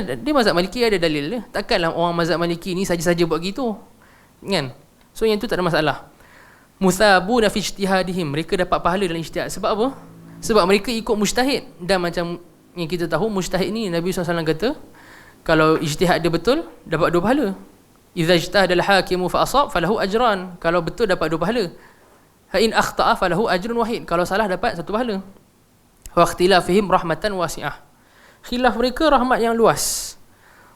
Dia mazhab Maliki ada dalil dia. Takkanlah orang mazhab Maliki ni saja-saja buat gitu kan. So yang tu tak ada masalah. Musabuna fi ijtihadihim, mereka dapat pahala dalam ijtihad. Sebab apa? Sebab mereka ikut mujtahid. Dan macam yang kita tahu, mujtahid ni Nabi SAW kata, kalau ijtihad dia betul, dapat 2 pahala. Idza ijtahada al-hakimu fa asab falahu ajran, kalau betul dapat 2 pahala. Fa in akhta'a falahu ajrun wahid, kalau salah dapat 1 pahala. Wa ikhtilafihim rahmatan wasi'ah, khilaf mereka rahmat yang luas.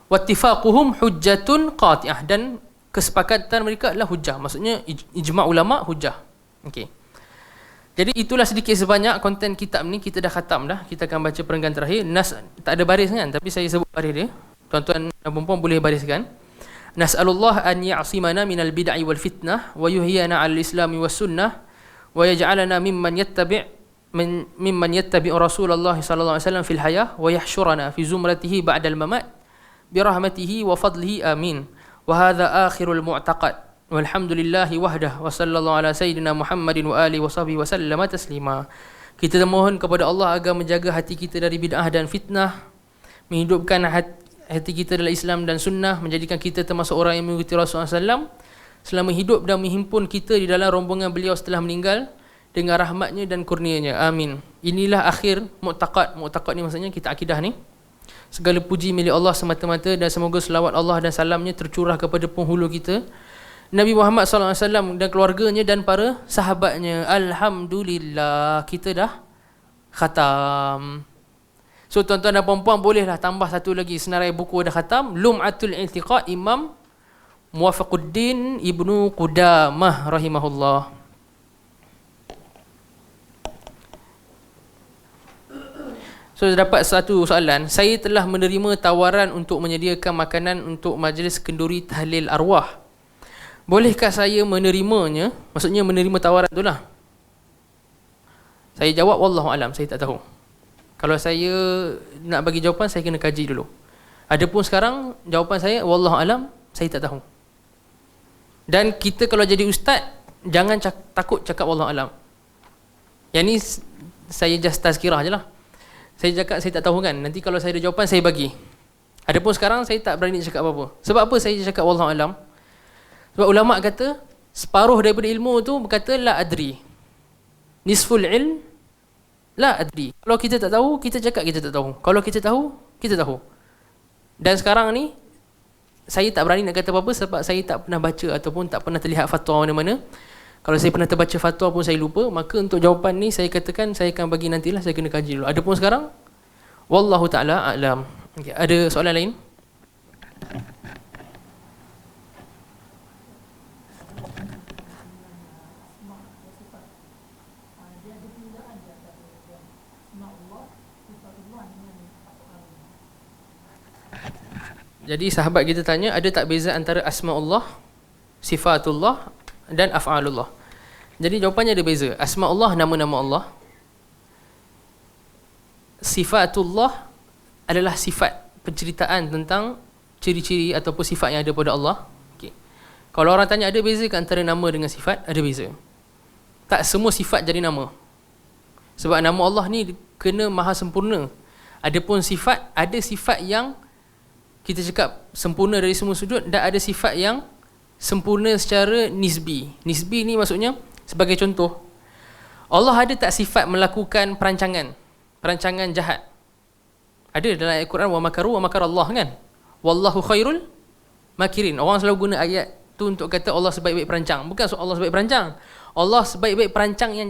Wattifaquhum hujjatun qati'ah, dan kesepakatan mereka adalah hujah. Maksudnya ijma' ulama hujah. Okey. Jadi itulah sedikit sebanyak konten kitab ni. Kita dah khatam dah. Kita akan baca perenggan terakhir. Nas tak ada baris kan, tapi saya sebut baris dia. Tuan-tuan dan puan-puan boleh bariskan. Nas'alullah an ya'simana minal bid'ah wal fitnah wa yuhyana 'alal islami was sunnah wa yaj'alana mimman yattabi' Rasulullah sallallahu alaihi wasallam fil hayah wa yahsyurana fi zumratihi ba'dal mamat bi rahmatihi wa fadlihi amin. وهذا آخر المعتقد والحمد لله وحده وصلى الله على سيدنا محمد وآله وصحبه وسلم تسليما. Kita mohon kepada Allah agar menjaga hati kita dari bid'ah dan fitnah, menghidupkan hati kita dalam Islam dan sunnah, menjadikan kita termasuk orang yang mengikuti Rasulullah SAW, selama hidup dan menghimpun kita di dalam rombongan beliau setelah meninggal dengan rahmatnya dan kurnianya. Amin. Inilah akhir mu'taqad. Mu'taqad ni maksudnya kita akidah ni. Segala puji milik Allah semata-mata dan semoga selawat Allah dan salamnya tercurah kepada penghulu kita Nabi Muhammad SAW dan keluarganya dan para sahabatnya. Alhamdulillah, kita dah khatam. So tuan-tuan dan puan-puan, bolehlah tambah satu lagi senarai buku dah khatam, Lum'atul I'tiqad Imam Muwafaquddin Ibnu Qudamah rahimahullah. So dapat satu soalan, saya telah menerima tawaran untuk menyediakan makanan untuk majlis kenduri tahlil arwah. Bolehkah saya menerimanya? Maksudnya menerima tawaran itulah. Saya jawab wallahu alam, saya tak tahu. Kalau saya nak bagi jawapan, saya kena kaji dulu. Adapun sekarang jawapan saya wallahu alam, saya tak tahu. Dan kita kalau jadi ustaz, jangan takut cakap wallahu alam. Yang ni saya just tazkirah je lah. Saya cakap saya tak tahu kan, nanti kalau saya ada jawapan saya bagi. Adapun sekarang saya tak berani cakap apa-apa. Sebab apa saya cakap wallahu alam? Sebab ulama kata separuh daripada ilmu tu berkata la adri. Nisful ilm la adri. Kalau kita tak tahu, kita cakap kita tak tahu. Kalau kita tahu, kita tahu. Dan sekarang ni saya tak berani nak kata apa-apa sebab saya tak pernah baca ataupun tak pernah terlihat fatwa mana-mana. Kalau saya pernah terbaca fatwa pun saya lupa, maka untuk jawapan ni saya katakan saya akan bagi nantilah, saya kena kaji dulu. Adapun sekarang wallahu taala a'lam. Okay, ada soalan lain? Jadi sahabat kita tanya, ada tak beza antara asma'ullah, sifatullah dan af'alullah? Jadi jawapannya ada beza. Asma'ullah nama-nama Allah. Sifatullah adalah sifat penceritaan tentang ciri-ciri ataupun sifat yang ada pada Allah. Okay. Kalau orang tanya ada beza ke antara nama dengan sifat? Ada beza. Tak semua sifat jadi nama. Sebab nama Allah ni kena maha sempurna. Adapun sifat, ada sifat yang kita cakap sempurna dari semua sudut dan ada sifat yang sempurna secara nisbi. Nisbi ni maksudnya, sebagai contoh, Allah ada tak sifat melakukan perancangan jahat? Ada dalam ayat Quran, wa makaru wa makar Allah kan? Wallahu khairul makirin. Orang selalu guna ayat tu untuk kata Allah sebaik-baik perancang. Bukan Allah sebaik perancang. Allah sebaik-baik perancang yang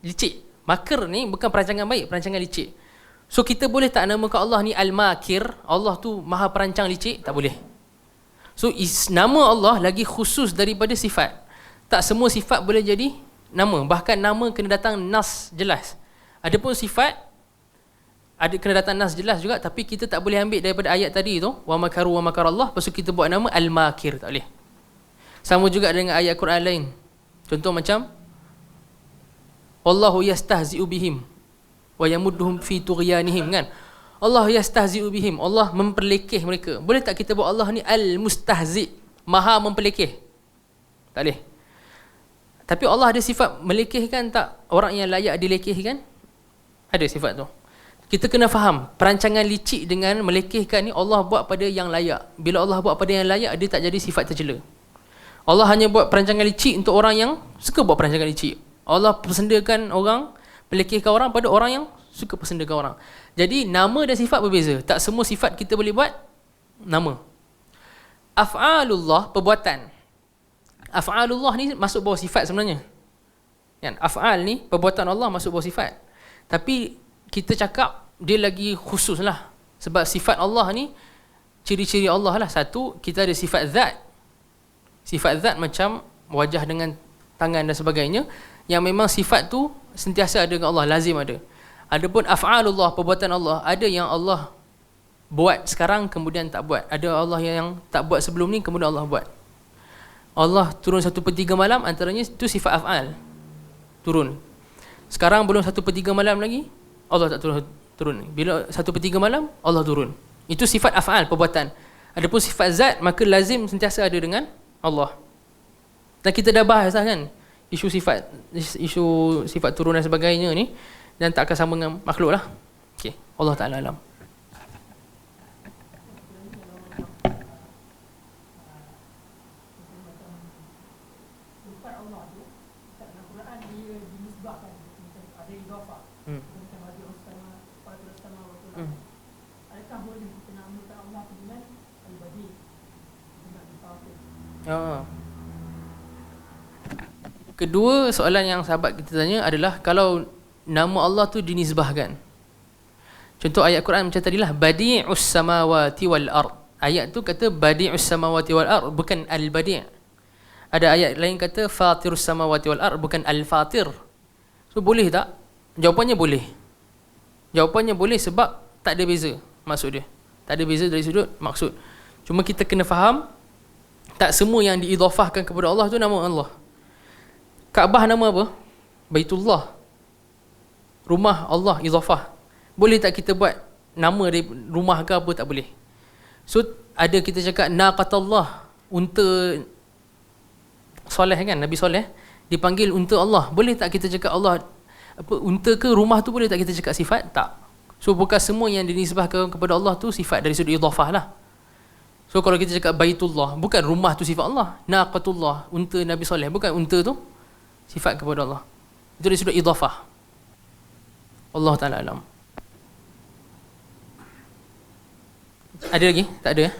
licik. Makar ni bukan perancangan baik, perancangan licik. So kita boleh tak namakan Allah ni Al-Makir? Allah tu maha perancang licik? Tak boleh. So nama Allah lagi khusus daripada sifat. Tak semua sifat boleh jadi nama. Bahkan nama kena datang nas jelas. Adapun sifat ada kena datang nas jelas juga, tapi kita tak boleh ambil daripada ayat tadi tu, wa makaru wa makar Allah, lepas tu kita buat nama Al-Makir, tak boleh. Sama juga dengan ayat Quran lain. Contoh macam Wallahu yastahzi'u bihim wa yamudduhum fi tughyanihim kan? Allah yastahzi'u bihim, Allah memperlekeh mereka. Boleh tak kita buat Allah ni al-mustahzi', maha memperlekeh? Tak boleh. Tapi Allah ada sifat melekehkan tak orang yang layak dilekehkan? Ada sifat tu. Kita kena faham, perancangan licik dengan melekehkan ni Allah buat pada yang layak. Bila Allah buat pada yang layak, dia tak jadi sifat tercela. Allah hanya buat perancangan licik untuk orang yang suka buat perancangan licik. Allah persendakan orang, pelekehkan orang pada orang yang suka persendakan orang. Jadi nama dan sifat berbeza. Tak semua sifat kita boleh buat nama. Af'alullah, perbuatan. Af'alullah ni masuk bawah sifat sebenarnya. Kan? Af'al ni perbuatan Allah masuk bawah sifat. Tapi kita cakap dia lagi khusus lah. Sebab sifat Allah ni, ciri-ciri Allah lah. Satu, kita ada sifat zat. Sifat zat macam wajah dengan tangan dan sebagainya, yang memang sifat tu sentiasa ada dengan Allah, lazim ada. Adapun af'alullah, perbuatan Allah, ada yang Allah buat sekarang kemudian tak buat. Ada Allah yang tak buat sebelum ni kemudian Allah buat. Allah turun 1/3 malam, antaranya itu sifat af'al. Turun. Sekarang belum 1/3 malam lagi, Allah tak turun. Bila 1/3 malam, Allah turun. Itu sifat af'al, perbuatan. Adapun sifat zat, maka lazim sentiasa ada dengan Allah. Dan kita dah bahas lah kan, isu sifat turun dan sebagainya ni, dan tak akan sama dengan makhluk lah. Okay. Allah Ta'ala alam. Hmm. Hmm. Oh. Kedua soalan yang sahabat kita tanya adalah kalau nama Allah tu dinisbahkan. Contoh ayat Quran macam tadilah, badi'us samawati wal ard. Ayat tu kata badi'us samawati wal ard, bukan al-badi'. Ada ayat lain kata fatirus samawati wal ard, bukan al-fatir. So boleh tak? Jawapannya boleh. Jawapannya boleh sebab tak ada beza maksud dia. Tak ada beza dari sudut maksud. Cuma kita kena faham, tak semua yang diidhafahkan kepada Allah tu nama Allah. Kaabah nama apa? Baitullah. Rumah Allah idhafah. Boleh tak kita buat nama dari rumah ke apa? Tak boleh. So ada kita cakap naqatallah, unta soleh kan, Nabi Soleh dipanggil unta Allah. Boleh tak kita cakap Allah apa, unta ke rumah tu? Boleh tak kita cakap sifat? Tak. So bukan semua yang dinisbahkan kepada Allah tu sifat dari sudut idhafah lah. So kalau kita cakap Baitullah, bukan rumah tu sifat Allah. Naqatullah, unta Nabi Soleh, bukan unta tu sifat kepada Allah. Itu dari sudut idhafah. Allah Ta'ala alam. Ada lagi? Tak ada?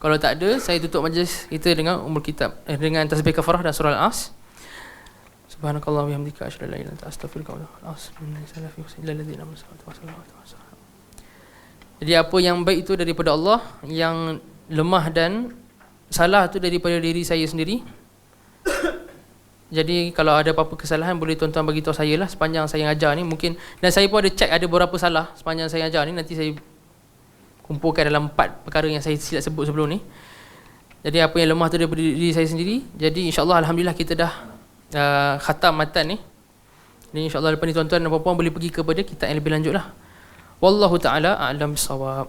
Kalau tak ada, saya tutup majlis kita dengan kitab, dengan tasbih kafarah dan surah Al-As. Subhanakallah wa bihamdika asyhadu an la ilaha illa anta astaghfiruka wa atubu ilaik. Jadi apa yang baik itu daripada Allah, yang lemah dan salah itu daripada diri saya sendiri. Jadi kalau ada apa-apa kesalahan boleh tuan-tuan bagi tahu saya lah sepanjang saya ajar ni mungkin, dan saya pun ada cek ada beberapa salah sepanjang saya ajar ni, nanti saya kumpulkan dalam 4 perkara yang saya silap sebut sebelum ni. Jadi apa yang lemah tu daripada diri saya sendiri. Jadi insya-Allah alhamdulillah kita dah khatam matan ni. Dan insya-Allah lepas ni tuan-tuan dan puan-puan boleh pergi kepada kitab yang lebih lanjut lah. Wallahu taala a'lam bissawab.